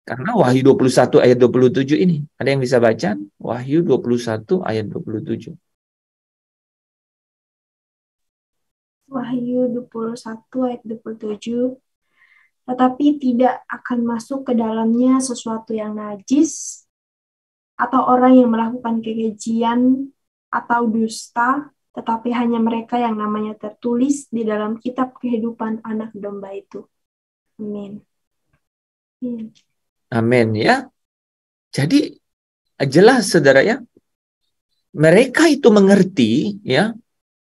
Karena Wahyu 21 ayat 27 ini, ada yang bisa baca? Wahyu 21 ayat 27. Wahyu 21 ayat 27. Tetapi tidak akan masuk ke dalamnya sesuatu yang najis, atau orang yang melakukan kekejian atau dusta, tetapi hanya mereka yang namanya tertulis di dalam kitab kehidupan anak domba itu. Amin. Amin ya. Jadi jelas saudara ya, mereka itu mengerti ya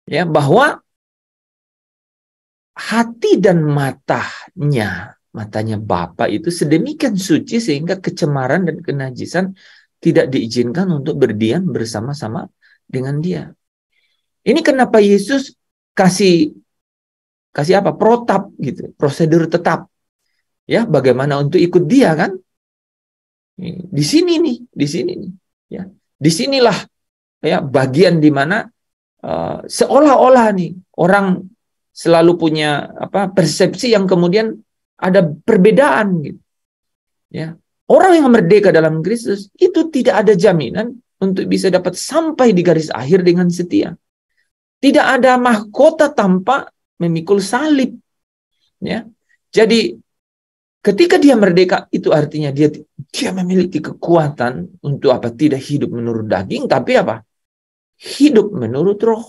Ya, bahwa hati dan matanya Bapa itu sedemikian suci sehingga kecemaran dan kenajisan tidak diizinkan untuk berdiam bersama-sama dengan Dia. Ini kenapa Yesus kasih apa? Protap gitu, prosedur tetap. Ya, bagaimana untuk ikut Dia kan? Di sini nih. Ya, disinilah ya bagian di mana seolah-olah nih orang selalu punya persepsi yang kemudian ada perbedaan gitu. Ya. Orang yang merdeka dalam Kristus itu tidak ada jaminan untuk bisa dapat sampai di garis akhir dengan setia. Tidak ada mahkota tanpa memikul salib. Ya. Jadi ketika dia merdeka itu artinya dia memiliki kekuatan untuk tidak hidup menurut daging, tapi hidup menurut roh.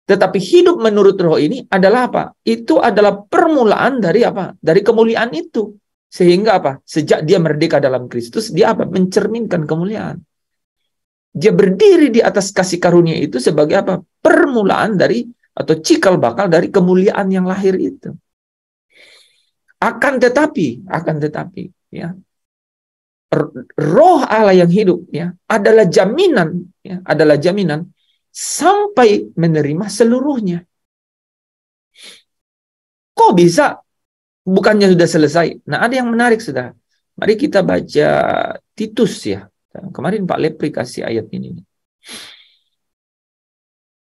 Tetapi hidup menurut roh ini adalah apa? Itu adalah permulaan dari Dari kemuliaan itu. Sehingga sejak dia merdeka dalam Kristus, dia mencerminkan kemuliaan. Dia berdiri di atas kasih karunia itu sebagai permulaan dari atau cikal bakal dari kemuliaan yang lahir itu. Akan tetapi ya, roh Allah yang hidup ya adalah jaminan sampai menerima seluruhnya. Kok bisa? Bukannya sudah selesai. Nah, ada yang menarik, saudara. Mari kita baca Titus ya. Kemarin Pak Lepri kasih ayat ini.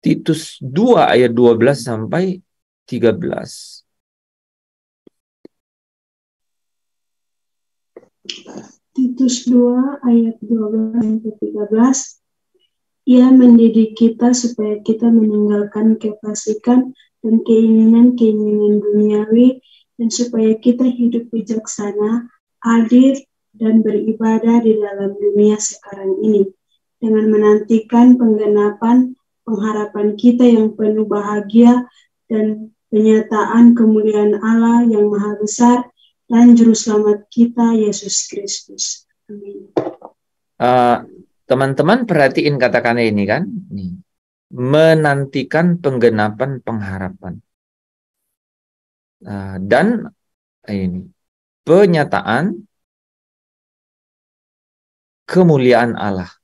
Titus 2 ayat 12 sampai 13. Titus 2 ayat 12 sampai 13. Ia mendidik kita supaya kita meninggalkan kefasikan dan keinginan-keinginan duniawi, dan supaya kita hidup bijaksana, adil, dan beribadah di dalam dunia sekarang ini, dengan menantikan penggenapan pengharapan kita yang penuh bahagia dan penyataan kemuliaan Allah yang maha besar dan Juru Selamat kita, Yesus Kristus. Amin. Teman-teman perhatiin katakannya ini kan, menantikan penggenapan pengharapan dan ini penyataan kemuliaan Allah.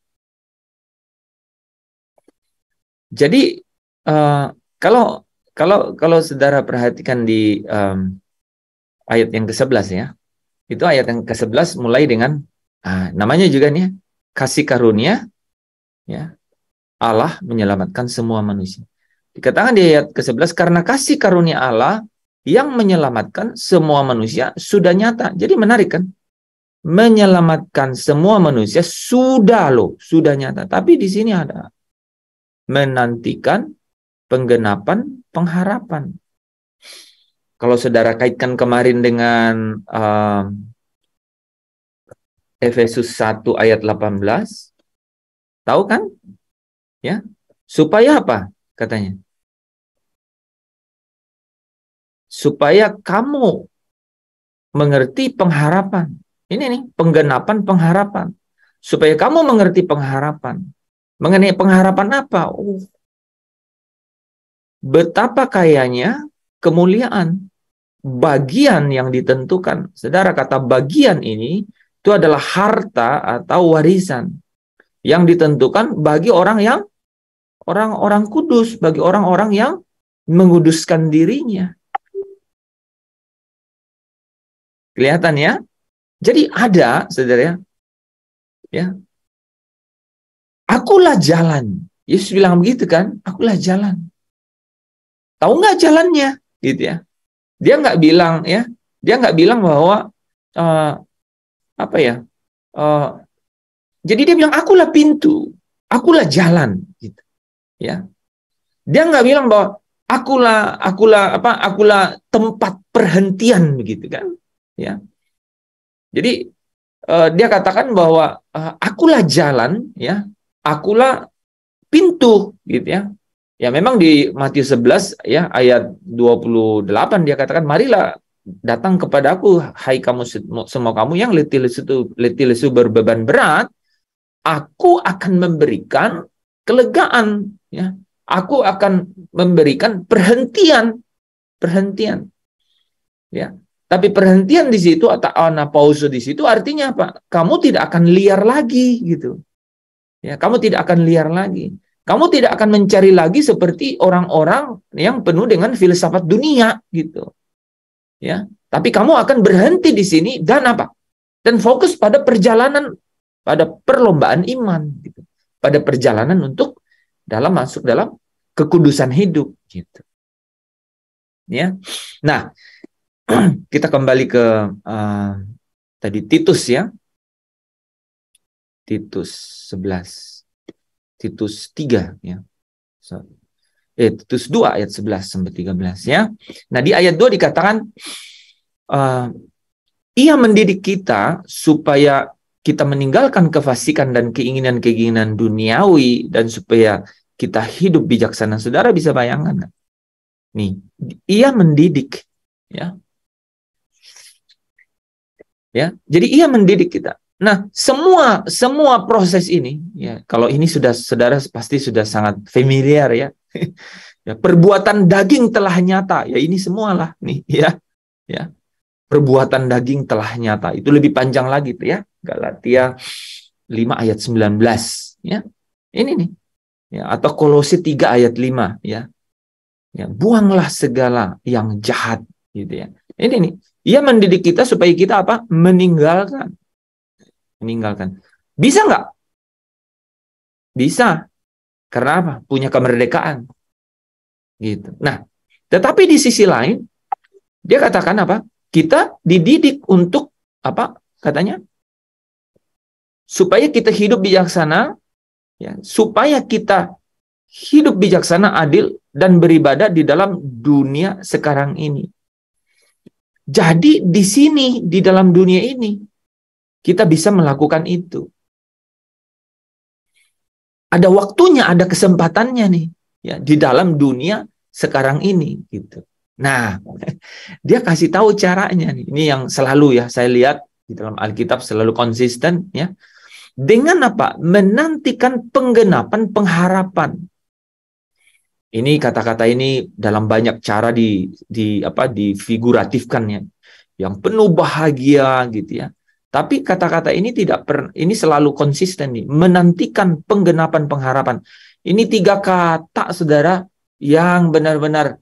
Jadi kalau saudara perhatikan di ayat yang ke-11 ya, itu ayat yang ke-11 mulai dengan namanya juga nih kasih karunia ya, Allah menyelamatkan semua manusia. Dikatakan di ayat ke-11 karena kasih karunia Allah yang menyelamatkan semua manusia sudah nyata. Jadi menarik kan? Menyelamatkan semua manusia sudah nyata. Tapi di sini ada menantikan penggenapan pengharapan. Kalau saudara kaitkan kemarin dengan Efesus 1 ayat 18, tahu kan? Ya, supaya apa katanya? Supaya kamu mengerti pengharapan. Ini nih, penggenapan pengharapan. Supaya kamu mengerti pengharapan. Mengenai pengharapan apa? Betapa kayanya kemuliaan. Bagian yang ditentukan. Saudara, kata bagian ini itu adalah harta atau warisan yang ditentukan bagi orang kudus, bagi orang-orang yang menguduskan dirinya. Kelihatan ya? Jadi ada, saudara ya. Akulah jalan. Yesus bilang begitu kan? Akulah jalan. Tahu nggak jalannya? Gitu ya. Dia nggak bilang ya. Dia nggak bilang bahwa jadi dia bilang akulah pintu, akulah jalan, gitu. Ya. Dia nggak bilang bahwa akulah tempat perhentian, begitu kan? Ya. Jadi dia katakan bahwa akulah jalan, ya, akulah pintu, gitu ya. Ya memang di Matius 11 ya ayat 28 dia katakan marilah datang kepadaku, hai kamu semua kamu yang letih lesu berbeban berat, aku akan memberikan kelegaan ya. aku akan memberikan perhentian. Ya. Tapi perhentian di situ atau anapause di situ artinya apa? Kamu tidak akan liar lagi gitu. Ya, kamu tidak akan liar lagi. Kamu tidak akan mencari lagi seperti orang-orang yang penuh dengan filsafat dunia gitu. Ya, tapi kamu akan berhenti di sini dan apa? Dan fokus pada perjalanan, pada perlombaan iman gitu. Pada perjalanan untuk masuk dalam kekudusan hidup gitu. Ya. Nah, kita kembali ke tadi Titus ya. Titus 11. Titus 3 ya. Titus 2 ayat 11 sampai 13 ya. Nah, di ayat 2 dikatakan ia mendidik kita supaya kita meninggalkan kefasikan dan keinginan-keinginan duniawi dan supaya kita hidup bijaksana. Saudara bisa bayangkan? Nih, ia mendidik ya. Ya, jadi ia mendidik kita. Nah, semua proses ini, ya, kalau ini sudah saudara pasti sudah sangat familiar ya. Ya, perbuatan daging telah nyata, ya ini semualah nih, ya. Perbuatan daging telah nyata. Itu lebih panjang lagi tuh ya. Galatia 5 ayat 19, ya. Ini nih. Ya, atau Kolose 3 ayat 5, ya. Ya, buanglah segala yang jahat gitu ya. Ini nih. Ia mendidik kita supaya kita apa? Meninggalkan. Bisa nggak? Bisa. Karena apa? Punya kemerdekaan. Gitu. Nah, tetapi di sisi lain, dia katakan apa? Kita dididik untuk apa? Katanya? Supaya kita hidup bijaksana, ya, supaya kita hidup bijaksana, adil, dan beribadah di dalam dunia sekarang ini. Jadi di sini, di dalam dunia ini, kita bisa melakukan itu. Ada waktunya, ada kesempatannya nih, ya, di dalam dunia sekarang ini, gitu. Nah, dia kasih tahu caranya nih. Ini yang selalu ya saya lihat di dalam Alkitab selalu konsisten, ya. Dengan apa? Menantikan penggenapan pengharapan. Ini kata-kata ini dalam banyak cara difiguratifkan ya. Yang penuh bahagia gitu ya. Tapi kata-kata ini ini selalu konsisten nih, menantikan penggenapan pengharapan. Ini 3 kata saudara yang benar-benar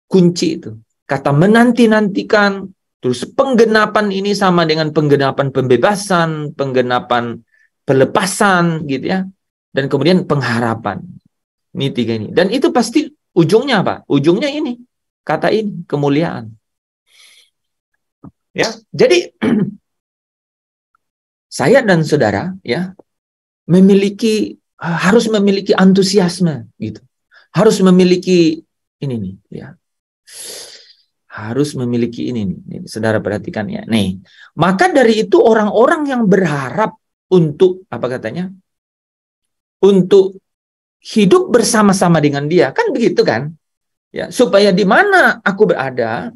kunci itu. Kata menanti-nantikan, terus penggenapan ini sama dengan penggenapan pembebasan, penggenapan pelepasan gitu ya. Dan kemudian pengharapan. Ini 3 ini. Dan itu pasti ujungnya apa? Ujungnya ini. Kata ini, kemuliaan. Ya, jadi saya dan saudara ya harus memiliki antusiasme gitu. Harus memiliki ini nih ya. Harus memiliki ini nih. Saudara perhatikan ya. Nih, maka dari itu orang-orang yang berharap untuk apa katanya? Untuk hidup bersama-sama dengan dia, kan begitu kan? Ya, supaya di mana aku berada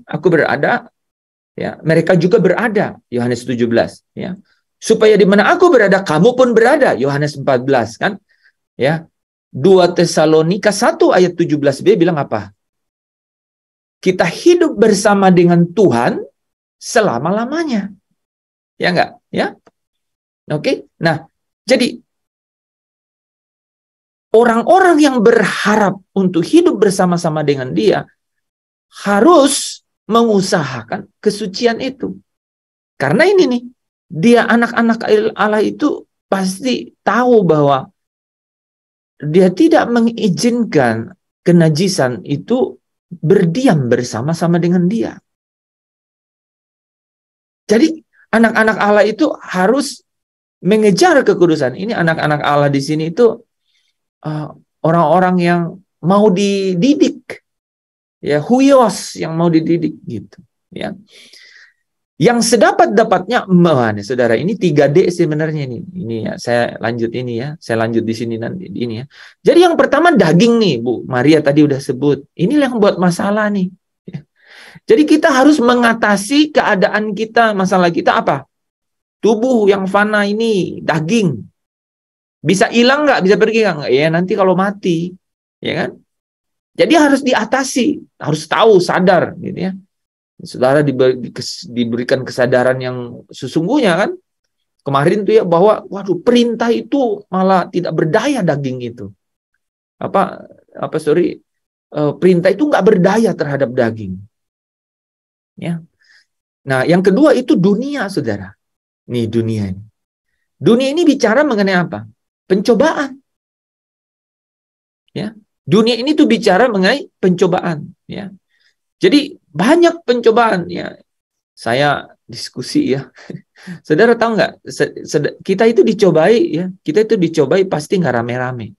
ya, mereka juga berada. Yohanes 17 ya. Supaya di mana aku berada, kamu pun berada. Yohanes 14 kan? Ya. 2 Tesalonika 1 ayat 17b bilang apa? Kita hidup bersama dengan Tuhan selama-lamanya. Ya enggak? Ya. Oke. Nah, jadi orang-orang yang berharap untuk hidup bersama-sama dengan dia harus mengusahakan kesucian itu. Karena ini nih, dia anak-anak Allah itu pasti tahu bahwa dia tidak mengizinkan kenajisan itu berdiam bersama-sama dengan dia. Jadi anak-anak Allah itu harus mengejar kekudusan. Ini anak-anak Allah di sini itu orang-orang yang mau dididik. Ya, huios yang mau dididik gitu, ya. Yang sedapat-dapatnya, saudara, ini 3D sebenarnya ini. Ini ya, saya lanjut ini ya. Saya lanjut di sini nanti ini ya. Jadi yang pertama daging nih, Bu Maria tadi udah sebut. Ini yang buat masalah nih. Jadi kita harus mengatasi keadaan kita, masalah kita apa? Tubuh yang fana ini, daging. Bisa hilang nggak? Bisa pergi nggak? Ya nanti kalau mati, ya kan? Jadi harus diatasi, harus tahu, sadar, gitu ya. Saudara diberikan kesadaran yang sesungguhnya kan. Kemarin tuh ya bahwa, waduh, perintah itu malah tidak berdaya daging itu. Perintah itu nggak berdaya terhadap daging. Ya. Nah, yang kedua itu dunia, saudara. Nih dunia ini. Dunia ini bicara mengenai apa? Pencobaan. Ya. Dunia ini tuh bicara mengenai pencobaan. Ya. Jadi banyak pencobaan. Ya. Saya diskusi ya. Saudara tahu nggak? Kita itu dicobai ya. Kita itu dicobai pasti nggak rame-rame.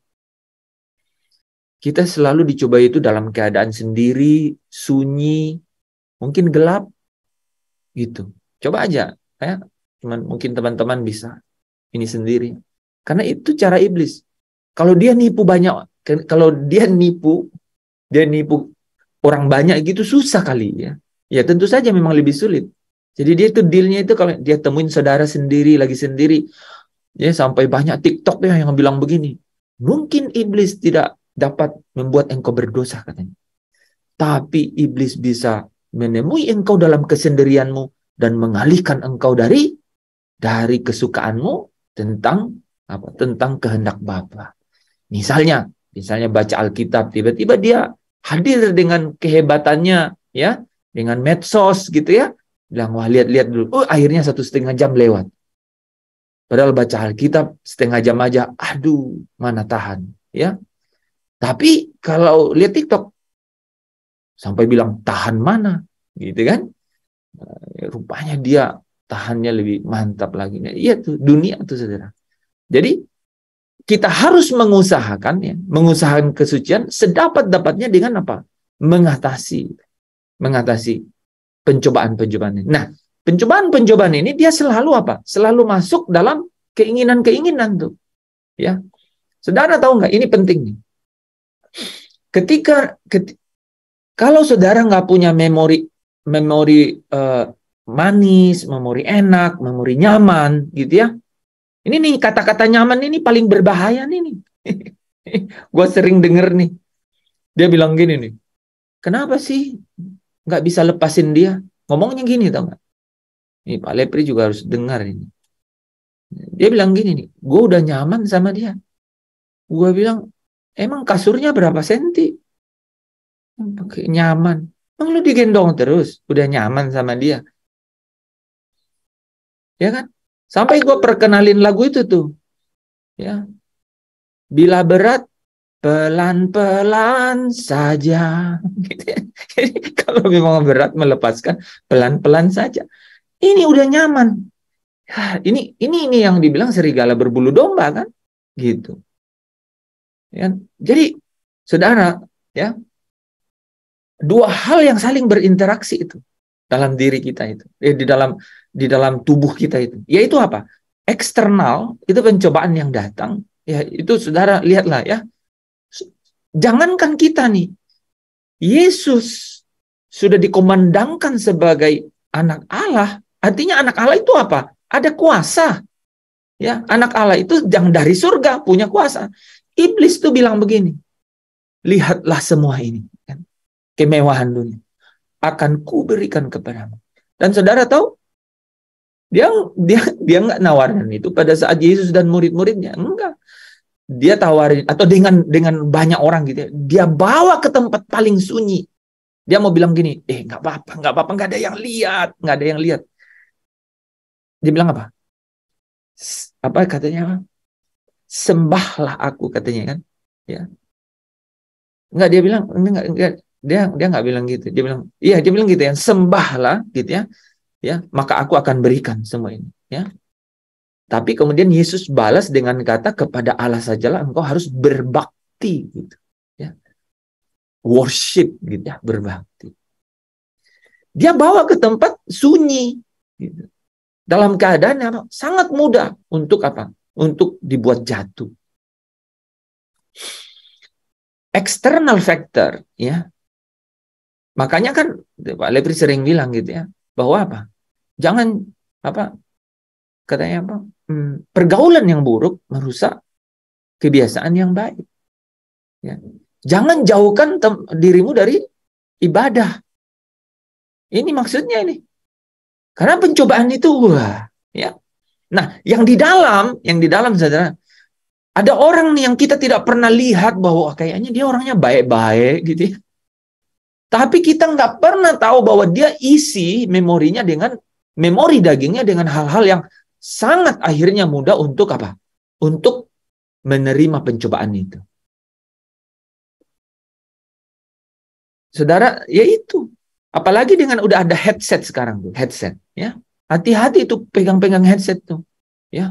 Kita selalu dicobai itu dalam keadaan sendiri, sunyi, mungkin gelap, gitu. Coba aja, ya. Cuman mungkin teman-teman bisa ini sendiri. Karena itu cara iblis. Kalau dia nipu orang banyak gitu susah kali ya. Ya tentu saja memang lebih sulit. Jadi dia itu dealnya itu kalau dia temuin saudara sendiri, lagi sendiri, ya sampai banyak TikTok ya yang bilang begini. Mungkin iblis tidak dapat membuat engkau berdosa katanya. Tapi iblis bisa menemui engkau dalam kesendirianmu dan mengalihkan engkau dari kesukaanmu tentang kehendak Bapa. Misalnya baca Alkitab, tiba-tiba dia hadir dengan kehebatannya, ya, dengan medsos gitu ya, bilang wah lihat dulu, akhirnya 1,5 jam lewat. Padahal baca Alkitab 1,5 jam aja, aduh mana tahan, ya. Tapi kalau lihat TikTok sampai bilang tahan mana, gitu kan? Rupanya dia tahannya lebih mantap lagi. Iya tuh dunia tuh saudara. Jadi kita harus mengusahakan kesucian sedapat-dapatnya dengan apa? Mengatasi pencobaan-pencobaan ini. Nah, pencobaan-pencobaan ini dia selalu apa? Selalu masuk dalam keinginan-keinginan tuh. Ya. Saudara tahu nggak? Ini penting nih. Kalau saudara nggak punya memori manis, memori enak, memori nyaman, gitu ya. Ini nih kata-kata nyaman ini paling berbahaya nih. Gue sering denger nih. Dia bilang gini nih. Kenapa sih nggak bisa lepasin dia? Ngomongnya gini tau nggak? Nih Pak Lepri juga harus dengar ini. Dia bilang gini nih. Gue udah nyaman sama dia. Gue bilang, emang kasurnya berapa senti? Pakai nyaman. Emang lu digendong terus? Udah nyaman sama dia. Ya kan? Sampai gue perkenalin lagu itu tuh. Ya. Bila berat, pelan-pelan saja. Jadi kalau memang berat melepaskan, pelan-pelan saja. Ini udah nyaman. Ya, ini yang dibilang serigala berbulu domba kan? Gitu. Ya. Jadi, saudara, ya, dua hal yang saling berinteraksi itu dalam diri kita itu, di dalam tubuh kita itu, yaitu apa? Eksternal itu pencobaan yang datang, ya itu saudara lihatlah ya. Jangankan kita nih, Yesus sudah dikomandangkan sebagai anak Allah, artinya anak Allah itu apa? Ada kuasa, ya anak Allah itu yang dari surga punya kuasa. Iblis tuh bilang begini, lihatlah semua ini, kan? Kemewahan dunia akan kuberikan kepadamu. Dan saudara tahu? Dia nggak nawarin itu pada saat Yesus dan murid-muridnya. Enggak. Dia tawarin atau dengan banyak orang gitu ya. Dia bawa ke tempat paling sunyi. Dia mau bilang gini, nggak apa-apa, nggak ada yang lihat. Dia bilang apa? Apa katanya? Sembahlah aku katanya kan. Ya. Enggak, dia bilang enggak. Dia nggak bilang gitu. Dia bilang gitu ya, sembahlah gitu ya. Ya, maka aku akan berikan semua ini, ya. Tapi kemudian Yesus balas dengan kata kepada Allah sajalah engkau harus berbakti gitu, ya. Worship gitu ya, berbakti. Dia bawa ke tempat sunyi gitu. Dalam keadaan yang sangat mudah untuk apa? Untuk dibuat jatuh. External factor, ya. Makanya kan Pak Lepri sering bilang gitu ya, bahwa apa? Jangan katanya pergaulan yang buruk merusak kebiasaan yang baik. Ya. Jangan jauhkan dirimu dari ibadah. Ini maksudnya ini. Karena pencobaan itu, wah, ya. Nah, yang di dalam, saudara, ada orang nih yang kita tidak pernah lihat bahwa kayaknya dia orangnya baik-baik gitu ya. Tapi kita nggak pernah tahu bahwa dia isi memorinya dengan memori dagingnya dengan hal-hal yang sangat akhirnya mudah untuk apa? Untuk menerima pencobaan itu. Saudara, ya itu. Apalagi dengan udah ada headset sekarang tuh, headset, ya. Hati-hati itu pegang-pegang headset tuh, ya.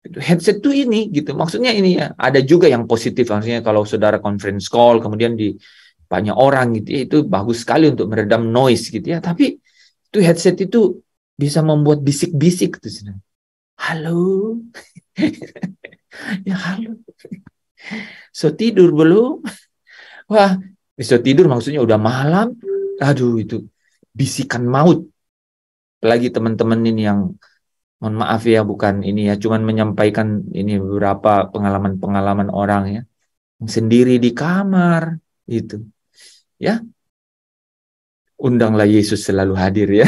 Headset tuh ini gitu. Maksudnya ini ya, ada juga yang positif, maksudnya kalau saudara conference call kemudian di banyak orang gitu ya, itu bagus sekali untuk meredam noise gitu ya. Tapi itu headset itu bisa membuat bisik-bisik tuh, saudara. Halo. Ya halo. So tidur belum? Wah, bisa tidur maksudnya udah malam. Aduh, itu bisikan maut. Apalagi teman-teman ini yang, mohon maaf ya, bukan ini ya, cuman menyampaikan ini beberapa pengalaman-pengalaman orang ya, yang sendiri di kamar itu, ya. Undanglah Yesus selalu hadir ya,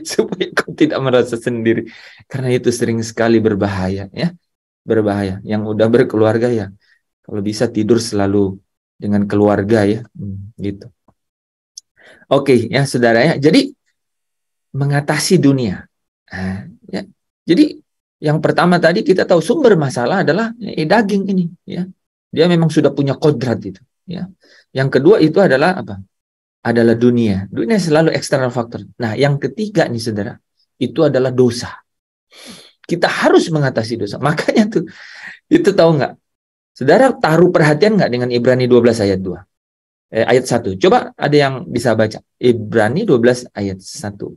supaya kau tidak merasa sendiri, karena itu sering sekali berbahaya ya, berbahaya. Yang udah berkeluarga ya, kalau bisa tidur selalu dengan keluarga ya, gitu. Oke, ya saudara ya. Jadi mengatasi dunia. Nah, ya. Jadi yang pertama tadi kita tahu sumber masalah adalah daging ini. Ya, dia memang sudah punya kodrat itu. Ya. Yang kedua itu adalah apa? Adalah dunia. Dunia selalu eksternal faktor. Nah, yang ketiga nih saudara, itu adalah dosa. Kita harus mengatasi dosa. Makanya tuh, itu tahu nggak? Saudara taruh perhatian nggak dengan Ibrani 12 ayat 2? Ayat 1. Coba ada yang bisa baca. Ibrani 12 ayat 1.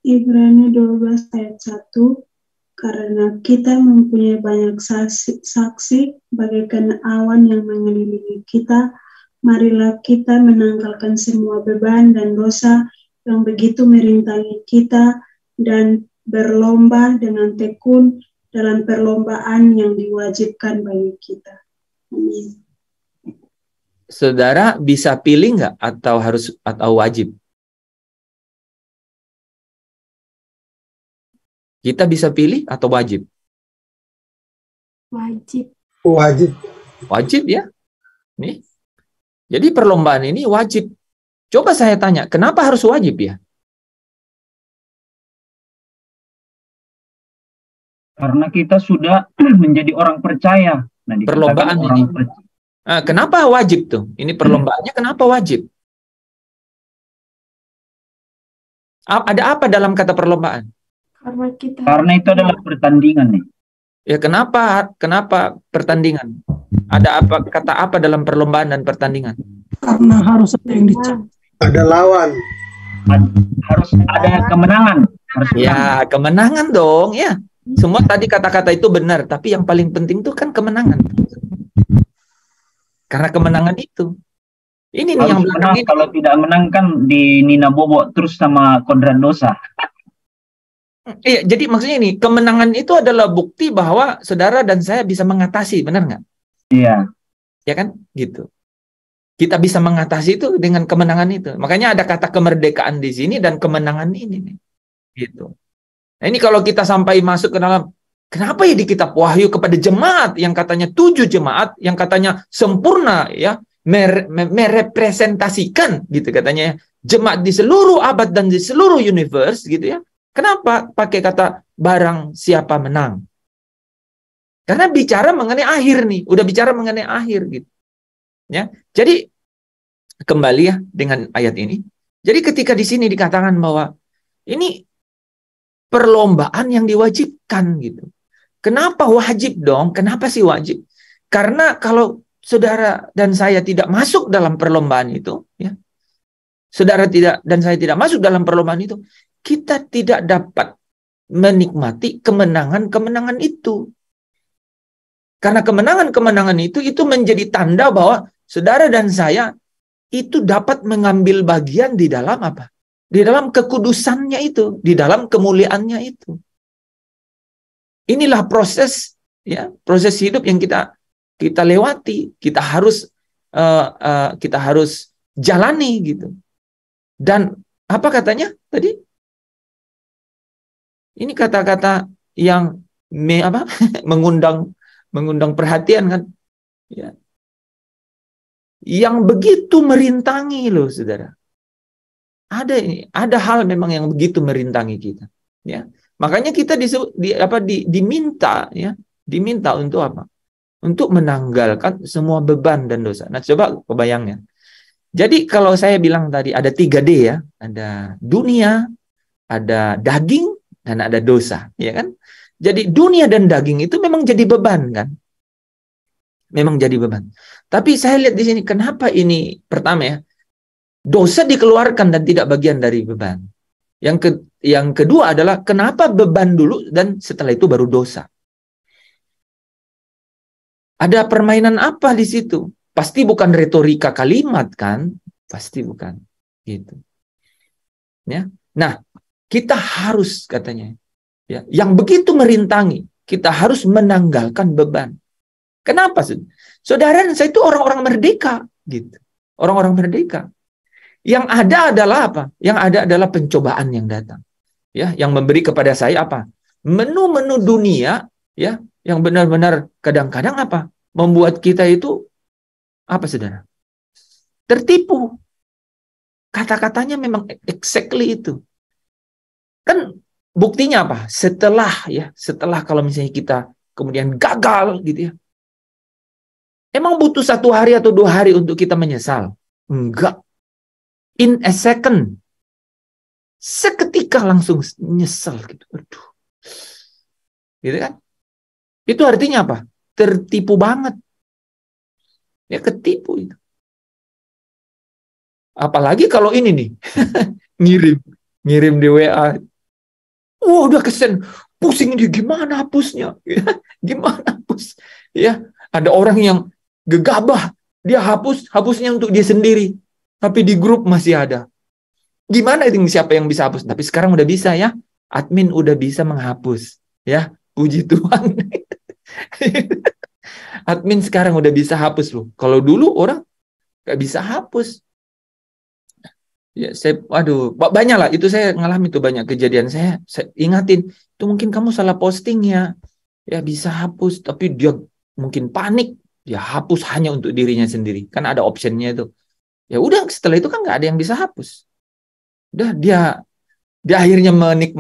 Ibrani 12 ayat 1. Karena kita mempunyai banyak saksi bagaikan awan yang mengelilingi kita, marilah kita menanggalkan semua beban dan dosa yang begitu merintangi kita dan berlomba dengan tekun dalam perlombaan yang diwajibkan bagi kita. Amin. Saudara bisa pilih nggak atau wajib? Kita bisa pilih atau wajib? Wajib. Wajib. Wajib ya. Nih. Jadi perlombaan ini wajib. Coba saya tanya, kenapa harus wajib ya? Karena kita sudah menjadi orang percaya. Nah, perlombaan ini. Nah, kenapa wajib tuh? Ini perlombaannya kenapa wajib? Ada apa dalam kata perlombaan? Karena itu adalah pertandingan nih. Ya kenapa pertandingan? Ada apa, kata apa dalam perlombaan dan pertandingan? Karena harus ada yang dicap. Ada lawan. Harus ada kemenangan. Ya, kemenangan dong, ya. Semua tadi kata-kata itu benar, tapi yang paling penting tuh kan kemenangan. Karena kemenangan itu. Ini nih yang menang, kalau tidak menang kan di Nina Bobo terus sama kodrat dosa. Iya, jadi maksudnya ini, kemenangan itu adalah bukti bahwa saudara dan saya bisa mengatasi, benar nggak? Iya. Ya kan? Gitu. Kita bisa mengatasi itu dengan kemenangan itu. Makanya ada kata kemerdekaan di sini dan kemenangan ini nih. Gitu. Nah, ini kalau kita sampai masuk ke dalam, kenapa ya di kitab Wahyu kepada jemaat yang katanya 7 jemaat, yang katanya sempurna ya, merepresentasikan gitu katanya, jemaat di seluruh abad dan di seluruh universe gitu ya. Kenapa pakai kata barang siapa menang? Karena bicara mengenai akhir nih, udah bicara mengenai akhir gitu. Ya. Jadi kembali ya dengan ayat ini. Jadi ketika di sini dikatakan bahwa ini perlombaan yang diwajibkan gitu. Kenapa wajib dong? Kenapa sih wajib? Karena kalau saudara dan saya tidak masuk dalam perlombaan itu, ya. Saudara tidak dan saya tidak masuk dalam perlombaan itu, kita tidak dapat menikmati kemenangan-kemenangan itu. Karena kemenangan-kemenangan itu menjadi tanda bahwa saudara dan saya itu dapat mengambil bagian di dalam apa? di dalam kekudusannya itu, di dalam kemuliaannya itu. Inilah proses, ya, proses hidup yang kita lewati, kita harus jalani gitu. Dan apa katanya tadi? Ini kata-kata yang mengundang perhatian kan? Ya. Yang begitu merintangi loh, saudara. Ada hal memang yang begitu merintangi kita. Ya, makanya kita diminta untuk apa? Untuk menanggalkan semua beban dan dosa. Nah, coba kebayangnya. Jadi kalau saya bilang tadi ada 3D ya, ada dunia, ada daging, dan ada dosa, ya kan? Jadi dunia dan daging itu memang jadi beban kan? Memang jadi beban. Tapi saya lihat di sini, kenapa ini pertama ya, dosa dikeluarkan dan tidak bagian dari beban. Yang kedua adalah kenapa beban dulu dan setelah itu baru dosa. Ada permainan apa di situ? Pasti bukan retorika kalimat kan? Pasti bukan. Gitu. Ya. Nah, kita harus katanya, ya, yang begitu merintangi, kita harus menanggalkan beban. Kenapa? Saudara, saya itu orang-orang merdeka, gitu. Orang-orang merdeka. Yang ada adalah apa? Yang ada adalah pencobaan yang datang. Ya, yang memberi kepada saya apa? Menu-menu dunia, ya, yang benar-benar kadang-kadang apa? Membuat kita itu apa, saudara? Tertipu. Kata-katanya memang exactly itu. Kan buktinya apa? Setelah kalau misalnya kita kemudian gagal gitu ya. Emang butuh 1 hari atau 2 hari untuk kita menyesal? Enggak. In a second. Seketika langsung nyesel gitu. Aduh. Gitu kan? Itu artinya apa? Tertipu banget. Ya, ketipu itu. Apalagi kalau ini nih. ngirim di WA. Wah, udah kesen. Pusing dia, gimana hapusnya? Gimana hapus? Ya, ada orang yang gegabah. Dia hapusnya untuk dia sendiri. Tapi di grup masih ada. Gimana itu, siapa yang bisa hapus? Tapi sekarang udah bisa ya. Admin udah bisa menghapus. Ya, puji Tuhan. Admin sekarang udah bisa hapus loh. Kalau dulu orang gak bisa hapus. Ya, banyak lah. Itu saya ngalami tuh banyak kejadian. Saya ingatin, itu mungkin kamu salah posting ya. Ya bisa hapus, tapi dia mungkin panik. Dia hapus hanya untuk dirinya sendiri. Kan ada optionnya itu. Ya udah, setelah itu kan nggak ada yang bisa hapus. Udah, dia akhirnya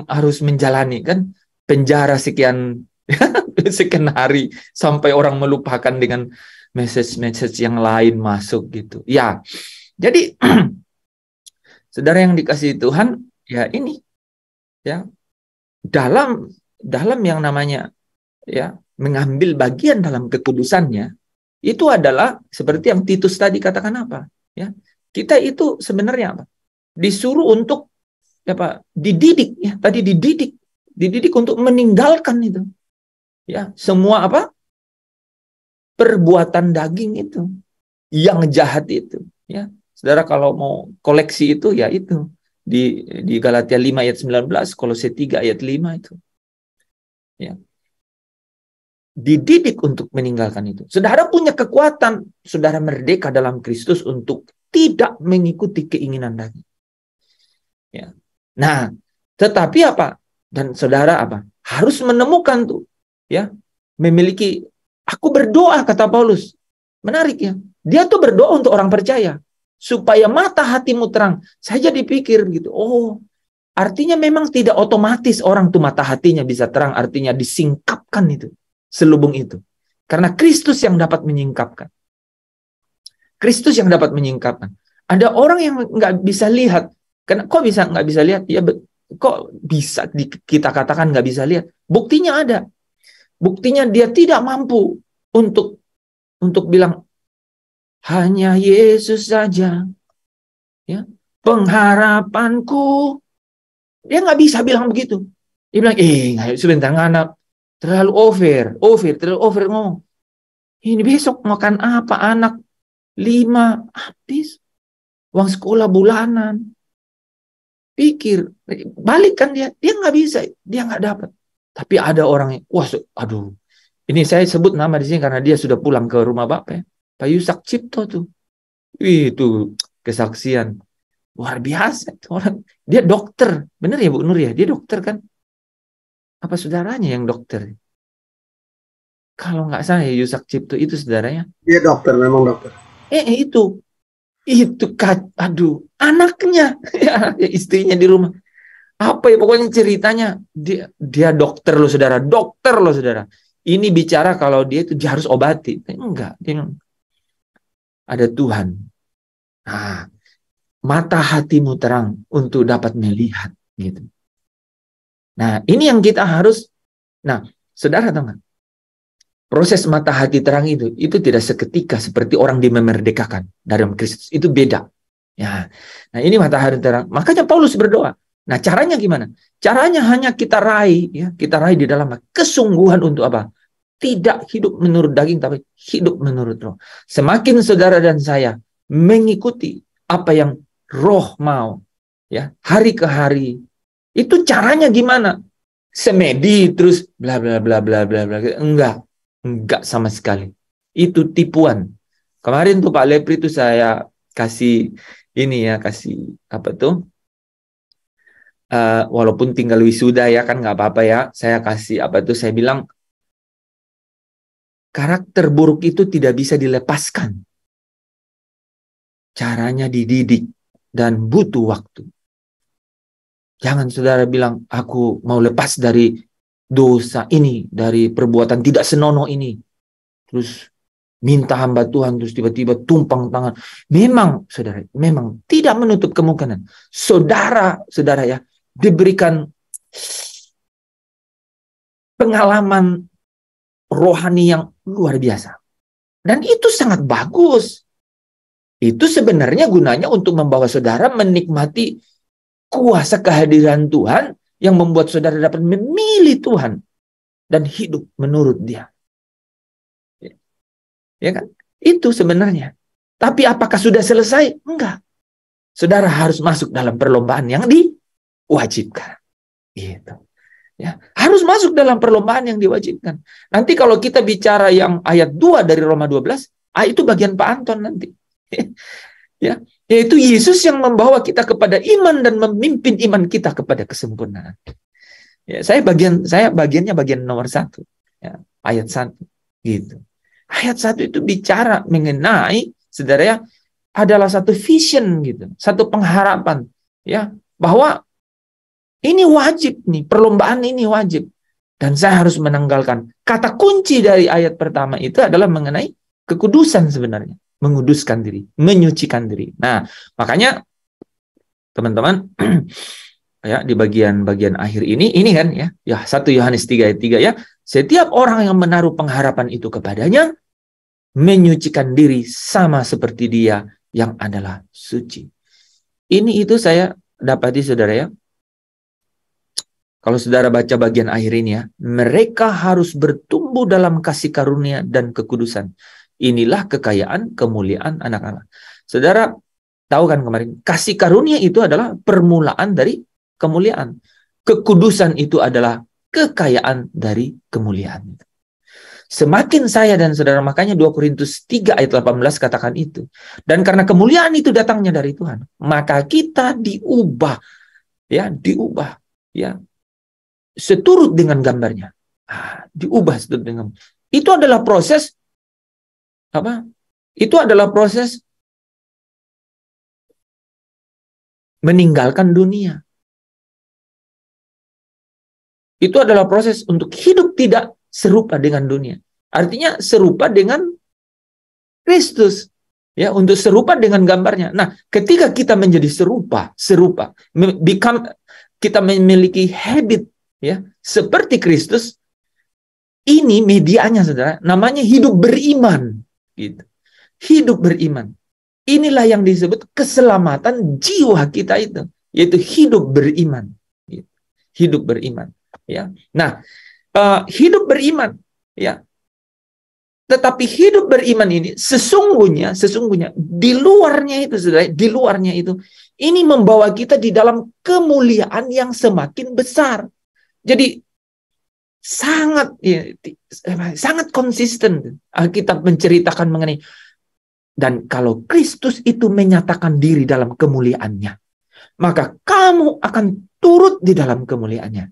harus menjalani kan penjara sekian hari sampai orang melupakan dengan message yang lain masuk gitu. Ya, jadi saudara yang dikasihi Tuhan, ya ini ya dalam yang namanya ya mengambil bagian dalam kekudusannya itu adalah seperti yang Titus tadi katakan apa? Ya, kita itu sebenarnya apa? Disuruh untuk apa? Dididik ya, tadi dididik untuk meninggalkan itu. Ya, semua apa? Perbuatan daging itu yang jahat itu, ya. Saudara kalau mau koleksi itu ya itu di Galatia 5 ayat 19, Kolose 3 ayat 5 itu. Ya. Dididik untuk meninggalkan itu. Saudara punya kekuatan, saudara merdeka dalam Kristus untuk tidak mengikuti keinginan daging. Ya. Nah, tetapi apa? Dan saudara apa? Harus menemukan tuh, ya, memiliki. Aku berdoa, kata Paulus. Menarik ya. Dia tuh berdoa untuk orang percaya supaya mata hatimu terang. Saya jadi pikir gitu. Oh, artinya memang tidak otomatis orang tuh mata hatinya bisa terang. Artinya disingkapkan itu, selubung itu. Karena Kristus yang dapat menyingkapkan. Kristus yang dapat menyingkapkan. Ada orang yang nggak bisa lihat. Kok bisa nggak bisa lihat? Ya, kok bisa kita katakan nggak bisa lihat? Buktinya ada. Buktinya dia tidak mampu untuk bilang hanya Yesus saja, ya, pengharapanku. Dia nggak bisa bilang begitu. Dia bilang, sebentar anak, terlalu over ngomong. Ini besok makan apa anak? 5 habis. Uang sekolah bulanan. pikir, balikkan dia nggak bisa, dia nggak dapat. Tapi ada orang yang, wah, aduh, ini saya sebut nama di sini karena dia sudah pulang ke rumah Bapak ya. Pak Yusak Cipto tuh, itu kesaksian luar biasa. Orang dia dokter, bener ya Bu Nur ya, dia dokter kan? Apa saudaranya yang dokter? Kalau nggak salah ya Yusak Cipto itu saudaranya. Dia dokter, memang dokter. Itu aduh, anaknya ya, istrinya di rumah. Apa ya pokoknya ceritanya dia dokter loh saudara, Ini bicara kalau dia itu dia harus obati. Enggak, dia ada Tuhan. Nah, mata hatimu terang untuk dapat melihat gitu. Nah, ini yang kita harus. Nah, saudara tahu nggak? Proses mata hati terang itu tidak seketika seperti orang dimerdekakan dalam Kristus. Itu beda. Ya. Nah, ini mata hati terang. Makanya Paulus berdoa. Nah, caranya gimana? Caranya hanya kita raih, ya, kita raih di dalam kesungguhan untuk apa? Tidak hidup menurut daging, tapi hidup menurut roh. Semakin saudara dan saya mengikuti apa yang roh mau, ya, hari ke hari, itu caranya gimana? Semedi terus bla bla bla bla bla bla. Enggak sama sekali. Itu tipuan. Kemarin tuh Pak Lepri itu saya kasih ini ya, kasih apa tuh? Walaupun tinggal wisuda ya kan nggak apa-apa ya. Saya kasih apa tuh? Saya bilang karakter buruk itu tidak bisa dilepaskan. Caranya dididik dan butuh waktu. Jangan saudara bilang aku mau lepas dari dosa ini, dari perbuatan tidak senonoh ini. Terus minta hamba Tuhan terus tiba-tiba tumpang tangan. Memang saudara, memang tidak menutup kemungkinan. Saudara ya, diberikan pengalaman rohani yang luar biasa. Dan itu sangat bagus. Itu sebenarnya gunanya untuk membawa saudara menikmati kuasa kehadiran Tuhan yang membuat saudara dapat memilih Tuhan dan hidup menurut Dia. Ya kan? Itu sebenarnya. Tapi apakah sudah selesai? Enggak. Saudara harus masuk dalam perlombaan yang diwajibkan. Gitu. Ya, harus masuk dalam perlombaan yang diwajibkan. Nanti kalau kita bicara yang ayat 2 dari Roma 12, itu bagian Pak Anton nanti. Ya, yaitu Yesus yang membawa kita kepada iman dan memimpin iman kita kepada kesempurnaan. Ya, saya bagiannya bagian nomor 1. Ya, ayat 1 gitu. Ayat 1 itu bicara mengenai saudara ya, adalah satu vision gitu, satu pengharapan ya, bahwa ini wajib nih, perlombaan ini wajib. Dan saya harus menanggalkan. Kata kunci dari ayat pertama itu adalah mengenai kekudusan sebenarnya. Menguduskan diri, menyucikan diri. Nah, makanya teman-teman ya di bagian akhir ini kan ya 1 Yohanes 3 ayat 3 ya, setiap orang yang menaruh pengharapan itu kepadanya menyucikan diri sama seperti Dia yang adalah suci. Ini itu saya dapati saudara ya. Kalau saudara baca bagian akhir ini ya, mereka harus bertumbuh dalam kasih karunia dan kekudusan. Inilah kekayaan kemuliaan anak Allah. Saudara tahu kan kemarin, kasih karunia itu adalah permulaan dari kemuliaan. Kekudusan itu adalah kekayaan dari kemuliaan. Semakin saya dan saudara, makanya 2 Korintus 3 ayat 18 katakan itu. Dan karena kemuliaan itu datangnya dari Tuhan, maka kita diubah ya, seturut dengan gambarnya. Diubah seturut dengan. Itu adalah proses apa? Itu adalah proses meninggalkan dunia. Itu adalah proses untuk hidup tidak serupa dengan dunia. Artinya serupa dengan Kristus. Ya, untuk serupa dengan gambarnya. Nah, ketika kita menjadi serupa, kita memiliki habit ya, seperti Kristus, ini medianya saudara, namanya hidup beriman gitu. Hidup beriman. Inilah yang disebut keselamatan jiwa kita itu, yaitu hidup beriman. Gitu. Hidup beriman ya. Nah, hidup beriman ya. Tetapi hidup beriman ini sesungguhnya di luarnya itu, saudara, di luarnya itu, ini membawa kita di dalam kemuliaan yang semakin besar. Jadi sangat konsisten Alkitab menceritakan mengenai, dan kalau Kristus itu menyatakan diri dalam kemuliaannya, maka kamu akan turut di dalam kemuliaannya.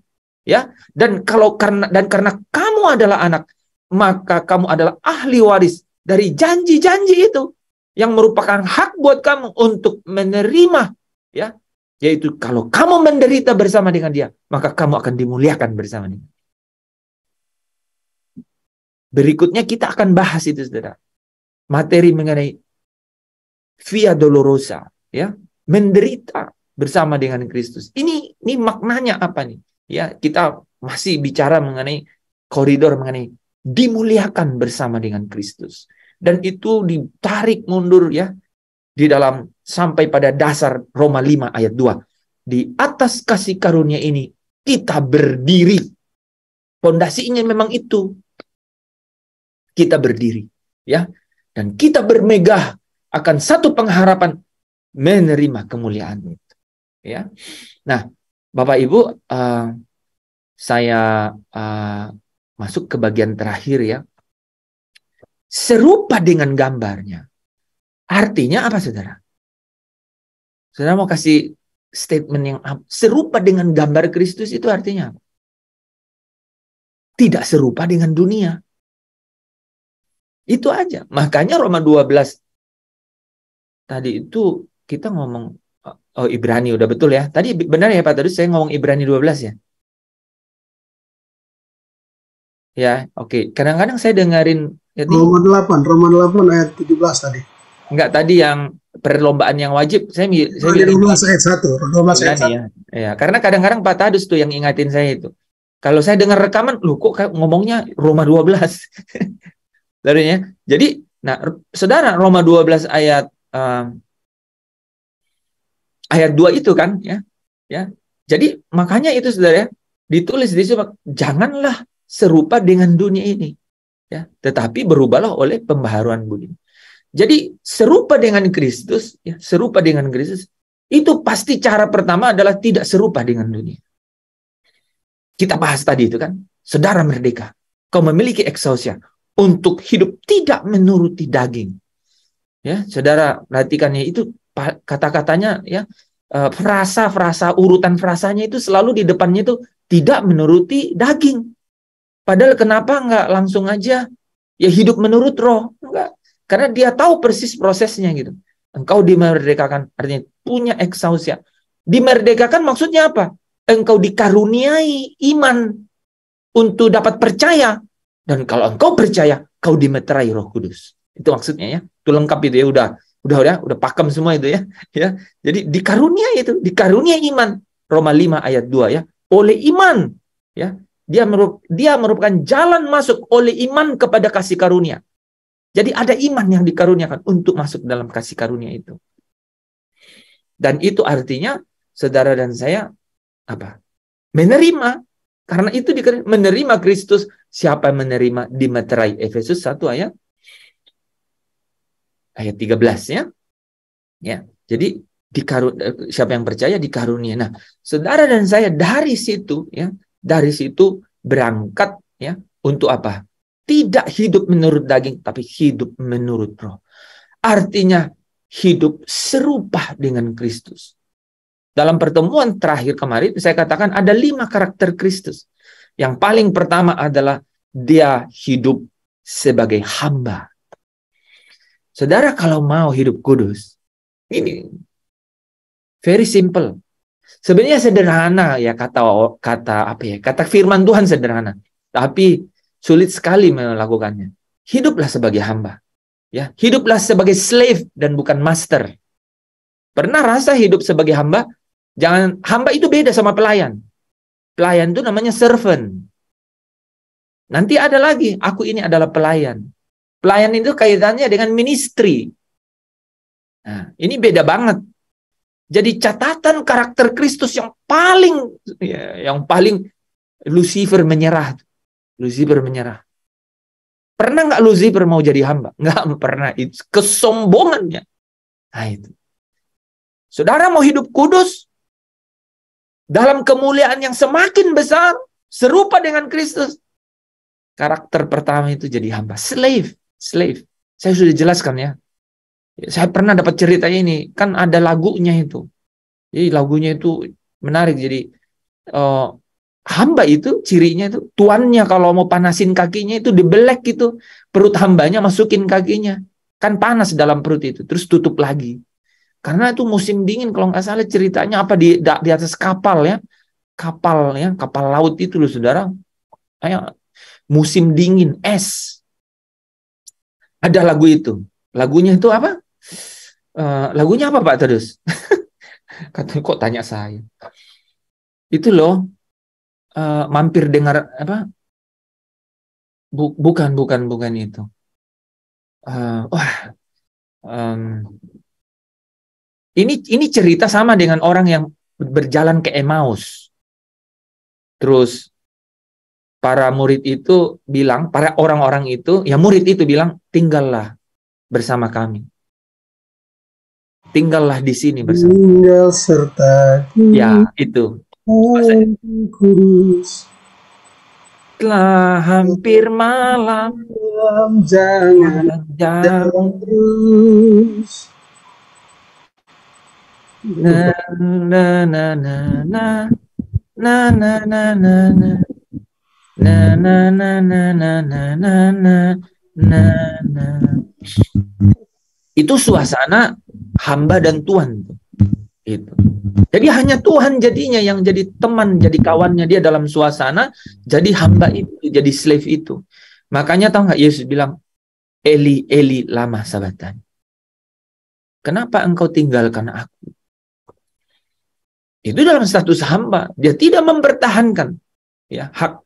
Ya, dan karena kamu adalah anak, maka kamu adalah ahli waris dari janji-janji itu yang merupakan hak buat kamu untuk menerima, ya, yaitu kalau kamu menderita bersama dengan dia, maka kamu akan dimuliakan bersama dia. Berikutnya kita akan bahas itu, saudara, materi mengenai via dolorosa, ya, menderita bersama dengan Kristus. Ini maknanya apa nih? Ya, kita masih bicara mengenai koridor mengenai dimuliakan bersama dengan Kristus. Dan itu ditarik mundur, ya, di dalam sampai pada dasar Roma 5 ayat 2. Di atas kasih karunia ini kita berdiri. Pondasinya memang itu. Kita berdiri, ya. Dan kita bermegah akan satu pengharapan, menerima kemuliaan itu, ya. Nah, Bapak Ibu, saya masuk ke bagian terakhir, ya. Serupa dengan gambarnya. Artinya apa, saudara? Saudara mau kasih statement yang serupa dengan gambar Kristus itu artinya apa? Tidak serupa dengan dunia. Itu aja. Makanya Roma 12 tadi itu kita ngomong, oh, Ibrani udah betul ya. Tadi benar ya Pak, tadi saya ngomong Ibrani 12 ya. Ya, oke. Kadang-kadang saya dengerin Roma 8 ayat 17 tadi. Enggak, tadi yang perlombaan yang wajib saya 12 ayat 1, 12 ayat 1. Ya. Ya, karena kadang-kadang Pak Tadus tuh yang ingatin saya itu. Kalau saya dengar rekaman, loh kok ngomongnya Roma 12. Lalunya. Jadi, nah, saudara, Roma 12 ayat 2 itu kan, ya. Ya. Jadi, makanya itu, saudara, ya, ditulis di situ, janganlah serupa dengan dunia ini, ya, tetapi berubahlah oleh pembaharuan budi. Jadi serupa dengan Kristus, ya, serupa dengan Kristus itu pasti cara pertama adalah tidak serupa dengan dunia. Kita bahas tadi itu kan, saudara merdeka, kau memiliki exousia untuk hidup tidak menuruti daging. Ya, saudara perhatikan ya, itu kata-katanya, ya, frasa urutan frasanya itu selalu di depannya itu tidak menuruti daging. Padahal kenapa nggak langsung aja ya hidup menurut roh? Enggak. Karena dia tahu persis prosesnya gitu. Engkau dimerdekakan, artinya punya exousia. Dimerdekakan maksudnya apa? Engkau dikaruniai iman untuk dapat percaya. Dan kalau engkau percaya, kau dimeterai Roh Kudus. Itu maksudnya, ya. Itu lengkap itu ya, udah pakem semua itu ya. Ya. Jadi dikaruniai iman. Roma 5 ayat 2 ya. Oleh iman, ya. Dia merupakan jalan masuk oleh iman kepada kasih karunia. Jadi ada iman yang dikaruniakan untuk masuk dalam kasih karunia itu. Dan itu artinya saudara dan saya apa? Menerima. Karena itu menerima Kristus. Siapa yang menerima dimeterai. Efesus 1 ayat 13 ya. Ya. Jadi siapa yang percaya dikarunia. Nah, saudara dan saya dari situ ya, dari situ berangkat ya untuk apa? Tidak hidup menurut daging, tapi hidup menurut roh. Artinya hidup serupa dengan Kristus. Dalam pertemuan terakhir kemarin saya katakan ada 5 karakter Kristus. Yang paling pertama adalah dia hidup sebagai hamba. Saudara kalau mau hidup kudus, ini very simple. Sebenarnya sederhana ya kata firman Tuhan sederhana, tapi sulit sekali melakukannya. Hiduplah sebagai hamba, ya. Hiduplah sebagai slave dan bukan master. Pernah rasa hidup sebagai hamba? Jangan, hamba itu beda sama pelayan. Pelayan itu namanya servant. Nanti ada lagi, aku ini adalah pelayan. Pelayan itu kaitannya dengan ministry. Nah, ini beda banget. Jadi catatan karakter Kristus yang paling Lucifer menyerah. Pernah nggak Lucifer mau jadi hamba? Nggak pernah. Itu kesombongannya. Nah itu. Saudara mau hidup kudus dalam kemuliaan yang semakin besar, serupa dengan Kristus. Karakter pertama itu jadi hamba. Slave. Saya sudah jelaskan ya. Saya pernah dapat cerita ini. Kan ada lagunya itu. Jadi lagunya itu menarik. Jadi hamba itu cirinya itu tuannya kalau mau panasin kakinya itu dibelek gitu. Perut hambanya masukin kakinya. Kan panas dalam perut itu. Terus tutup lagi. Karena itu musim dingin kalau nggak salah ceritanya apa di atas kapal ya. Kapal laut itu loh saudara. Ayo, musim dingin, es. Ada lagu itu. Lagunya itu apa? Lagunya apa Pak Terus? Katanya kok tanya saya. Itu loh. Mampir dengar apa? Bukan itu. Ini cerita sama dengan orang yang berjalan ke Emmaus. Terus para murid itu bilang, para orang-orang itu, ya murid itu bilang, tinggallah bersama kami. Tinggallah di sini bersama. Tinggal sertaku. Ya, itu. Kudus. Telah hampir malam. Jangan terus. Na na na na na na na na na na na na na na na na na. Itu suasana hamba dan Tuhan itu. Jadi hanya Tuhan jadinya yang jadi teman, jadi kawannya dia dalam suasana, jadi hamba itu, jadi slave itu. Makanya tahu nggak Yesus bilang, Eli, Eli, lama sabachthani. Kenapa engkau tinggalkan aku? Itu dalam status hamba, dia tidak mempertahankan ya hak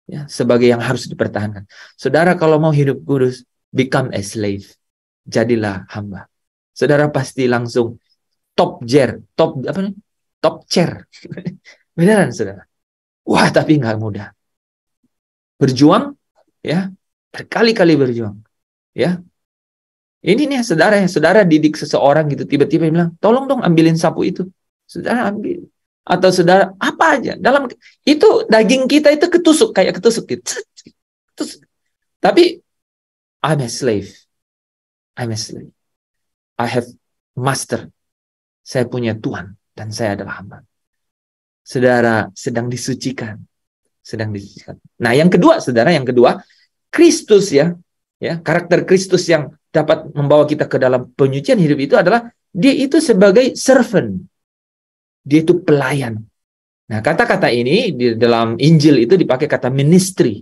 ya sebagai yang harus dipertahankan. Saudara kalau mau hidup kudus, become a slave. Jadilah hamba. Saudara pasti langsung top chair. Beneran saudara. Wah, tapi nggak mudah. Berjuang ya, berkali-kali berjuang. Ya. Ini nih saudara didik seseorang gitu tiba-tiba bilang, "Tolong dong ambilin sapu itu." Saudara ambil. Atau saudara apa aja dalam itu daging kita itu ketusuk gitu. Tapi I'm a slave. I have master. Saya punya Tuhan dan saya adalah hamba. Saudara sedang disucikan. Nah, yang kedua, Kristus ya, karakter Kristus yang dapat membawa kita ke dalam penyucian hidup itu adalah dia itu sebagai servant. Dia itu pelayan. Nah, kata-kata ini di dalam Injil itu dipakai kata ministry.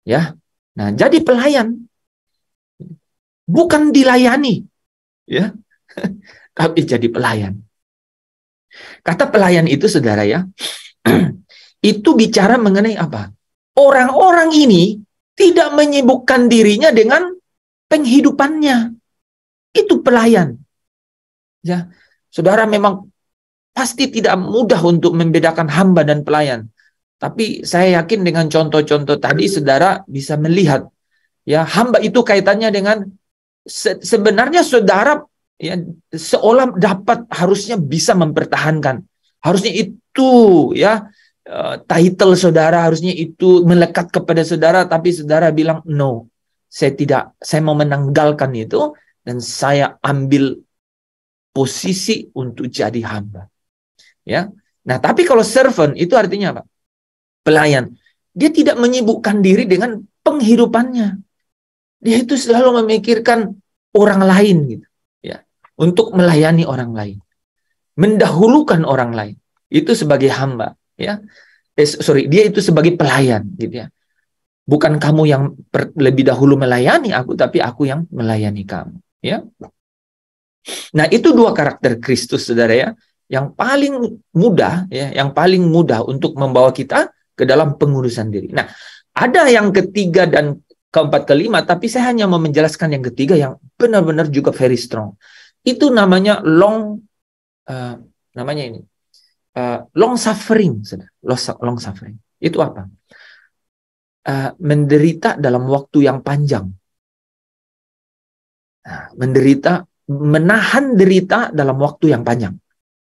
Ya. Nah, jadi pelayan. Bukan dilayani. Ya. Tapi jadi pelayan. Kata pelayan itu, saudara ya, itu bicara mengenai apa? Orang-orang ini tidak menyibukkan dirinya dengan penghidupannya. Itu pelayan. Ya. Saudara memang pasti tidak mudah untuk membedakan hamba dan pelayan. Tapi saya yakin dengan contoh-contoh tadi saudara bisa melihat ya hamba itu kaitannya dengan sebenarnya saudara ya seolah harusnya bisa mempertahankan. Harusnya itu ya title saudara harusnya itu melekat kepada saudara, tapi saudara bilang no. Saya mau menanggalkan itu dan saya ambil posisi untuk jadi hamba. Ya. Nah, tapi kalau servant itu artinya apa? Pelayan. Dia tidak menyibukkan diri dengan penghidupannya. Dia itu selalu memikirkan orang lain gitu, ya. Untuk melayani orang lain. Mendahulukan orang lain. Itu sebagai hamba, ya. Dia itu sebagai pelayan gitu ya. Bukan kamu yang lebih dahulu melayani aku, tapi aku yang melayani kamu, ya. Nah, itu dua karakter Kristus saudara ya. Yang paling mudah ya, yang paling mudah untuk membawa kita ke dalam pengurusan diri. Nah, ada yang ketiga dan keempat, kelima, tapi saya hanya mau menjelaskan yang ketiga yang benar-benar juga very strong. Itu namanya long suffering, long suffering. Itu apa? menderita dalam waktu yang panjang. Nah, menahan derita dalam waktu yang panjang.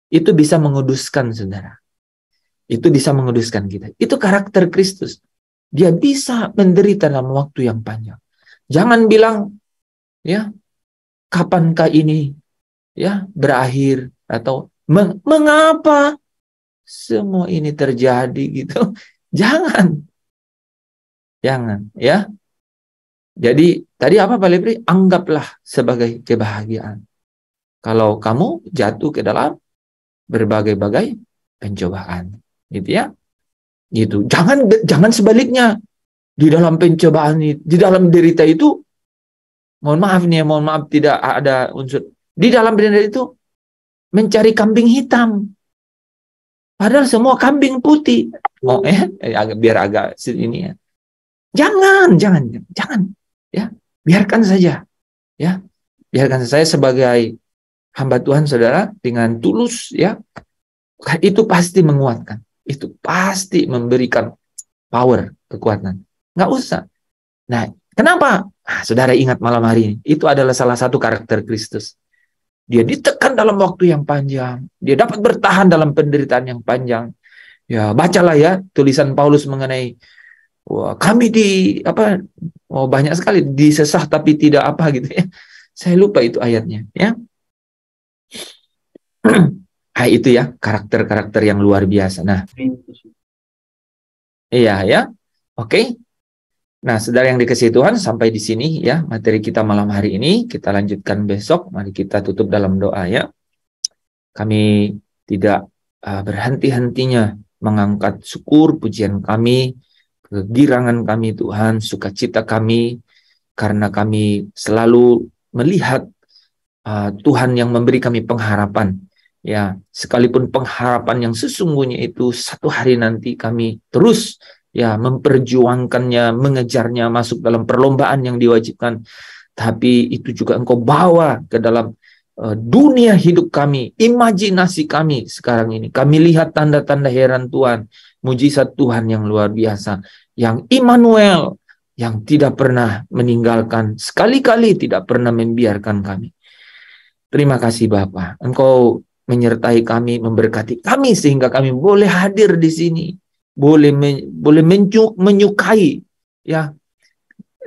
Itu bisa menguduskan, saudara. Itu bisa menguduskan kita. Itu karakter Kristus. Dia bisa menderita dalam waktu yang panjang. Jangan bilang, ya, kapankah ini ya berakhir, atau mengapa semua ini terjadi gitu. Jangan ya. Jadi tadi apa Pak Lepri? Anggaplah sebagai kebahagiaan kalau kamu jatuh ke dalam berbagai-bagai pencobaan, gitu ya. Gitu. Jangan sebaliknya. Di dalam pencobaan, di dalam derita itu, mohon maaf tidak ada unsur. Di dalam derita itu mencari kambing hitam. Padahal semua kambing putih. Biar agak ini ya. Jangan. Ya, biarkan saja. Ya, biarkan saya sebagai hamba Tuhan, saudara, dengan tulus, ya, itu pasti menguatkan. Itu pasti memberikan power, kekuatan. Nggak usah. Nah, kenapa? Saudara ingat malam hari ini, itu adalah salah satu karakter Kristus. Dia ditekan dalam waktu yang panjang. Dia dapat bertahan dalam penderitaan yang panjang. Ya, bacalah ya tulisan Paulus mengenai kami banyak sekali disesah tapi tidak apa gitu ya. Saya lupa itu ayatnya, ya. Itu ya karakter-karakter yang luar biasa. Nah, iya ya. Oke. Nah, saudara yang dikasihi Tuhan, sampai di sini ya materi kita malam hari ini. Kita lanjutkan besok. Mari kita tutup dalam doa ya. Kami tidak berhenti-hentinya mengangkat syukur, pujian kami, kegirangan kami Tuhan, sukacita kami, karena kami selalu melihat Tuhan yang memberi kami pengharapan. Ya, sekalipun pengharapan yang sesungguhnya itu satu hari nanti kami terus ya memperjuangkannya, mengejarnya, masuk dalam perlombaan yang diwajibkan. Tapi itu juga Engkau bawa ke dalam dunia hidup kami, imajinasi kami sekarang ini. Kami lihat tanda-tanda heran Tuhan, mujizat Tuhan yang luar biasa, yang Immanuel, yang tidak pernah meninggalkan, sekali-kali tidak pernah membiarkan kami. Terima kasih Bapa, Engkau menyertai kami, memberkati kami sehingga kami boleh hadir di sini. Boleh menyukai ya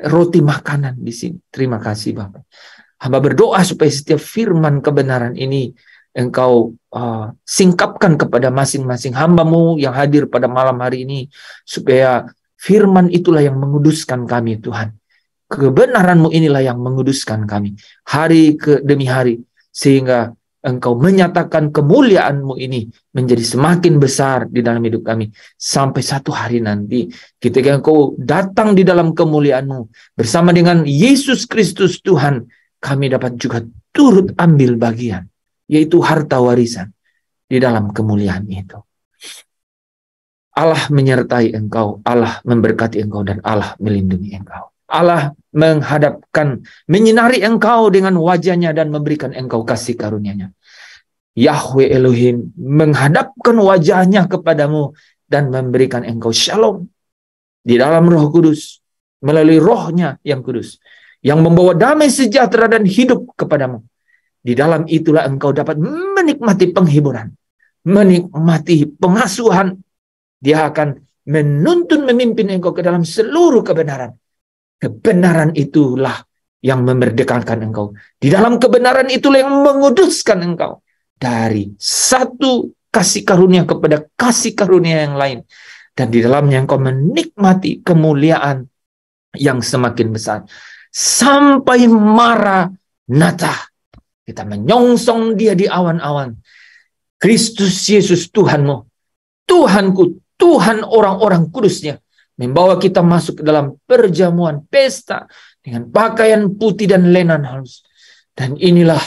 roti makanan di sini. Terima kasih Bapak. Hamba berdoa supaya setiap firman kebenaran ini Engkau singkapkan kepada masing-masing hamba-Mu yang hadir pada malam hari ini, supaya firman itulah yang menguduskan kami Tuhan. Kebenaran-Mu inilah yang menguduskan kami hari demi hari, sehingga Engkau menyatakan kemuliaan-Mu ini menjadi semakin besar di dalam hidup kami. Sampai satu hari nanti ketika Engkau datang di dalam kemuliaan-Mu bersama dengan Yesus Kristus Tuhan, kami dapat juga turut ambil bagian, yaitu harta warisan di dalam kemuliaan itu. Allah menyertai Engkau, Allah memberkati Engkau, dan Allah melindungi Engkau. Allah menyinari Engkau dengan wajahnya dan memberikan Engkau kasih karunia-Nya. Yahweh Elohim menghadapkan wajahnya kepadamu dan memberikan Engkau shalom di dalam Roh Kudus, melalui Roh-Nya yang kudus, yang membawa damai sejahtera dan hidup kepadamu. Di dalam itulah engkau dapat menikmati penghiburan, menikmati pengasuhan. Dia akan menuntun, memimpin engkau ke dalam seluruh kebenaran. Kebenaran itulah yang memerdekakan engkau. Di dalam kebenaran itulah yang menguduskan engkau dari satu kasih karunia kepada kasih karunia yang lain. Dan di dalamnya engkau menikmati kemuliaan yang semakin besar. Sampai Maranatha. Kita menyongsong Dia di awan-awan. Kristus Yesus Tuhanmu, Tuhanku, Tuhan orang-orang kudusnya, membawa kita masuk ke dalam perjamuan pesta dengan pakaian putih dan lenan halus. Dan inilah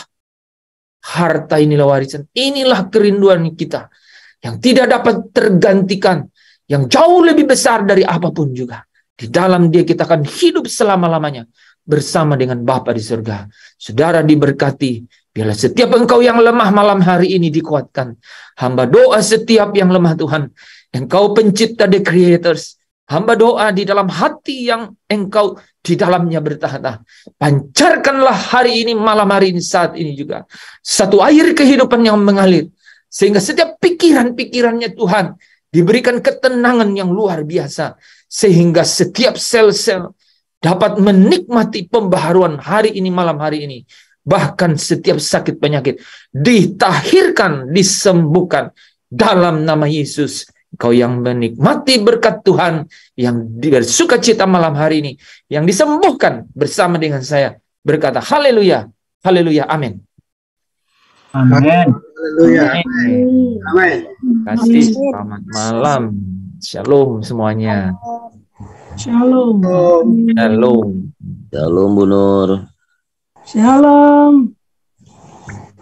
harta, inilah warisan, inilah kerinduan kita yang tidak dapat tergantikan, yang jauh lebih besar dari apapun juga. Di dalam Dia kita akan hidup selama-lamanya bersama dengan Bapa di surga. Saudara diberkati. Biarlah setiap engkau yang lemah malam hari ini dikuatkan. Hamba doa setiap yang lemah Tuhan. Engkau pencipta, the creators. Hamba doa di dalam hati yang Engkau di dalamnya bertahta. Pancarkanlah hari ini, malam hari ini, saat ini juga. Satu air kehidupan yang mengalir. Sehingga setiap pikiran-pikirannya Tuhan diberikan ketenangan yang luar biasa. Sehingga setiap sel-sel dapat menikmati pembaharuan hari ini, malam hari ini. Bahkan setiap sakit penyakit ditahirkan, disembuhkan dalam nama Yesus. Kau yang menikmati berkat Tuhan, yang bersuka cita malam hari ini, yang disembuhkan bersama dengan saya, berkata haleluya, haleluya, amin. Amin. Haleluya. Amin. Kasih, selamat malam. Shalom semuanya. Shalom. Shalom. Shalom Bu Nur. Shalom.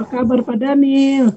Apa kabar Pak Daniel?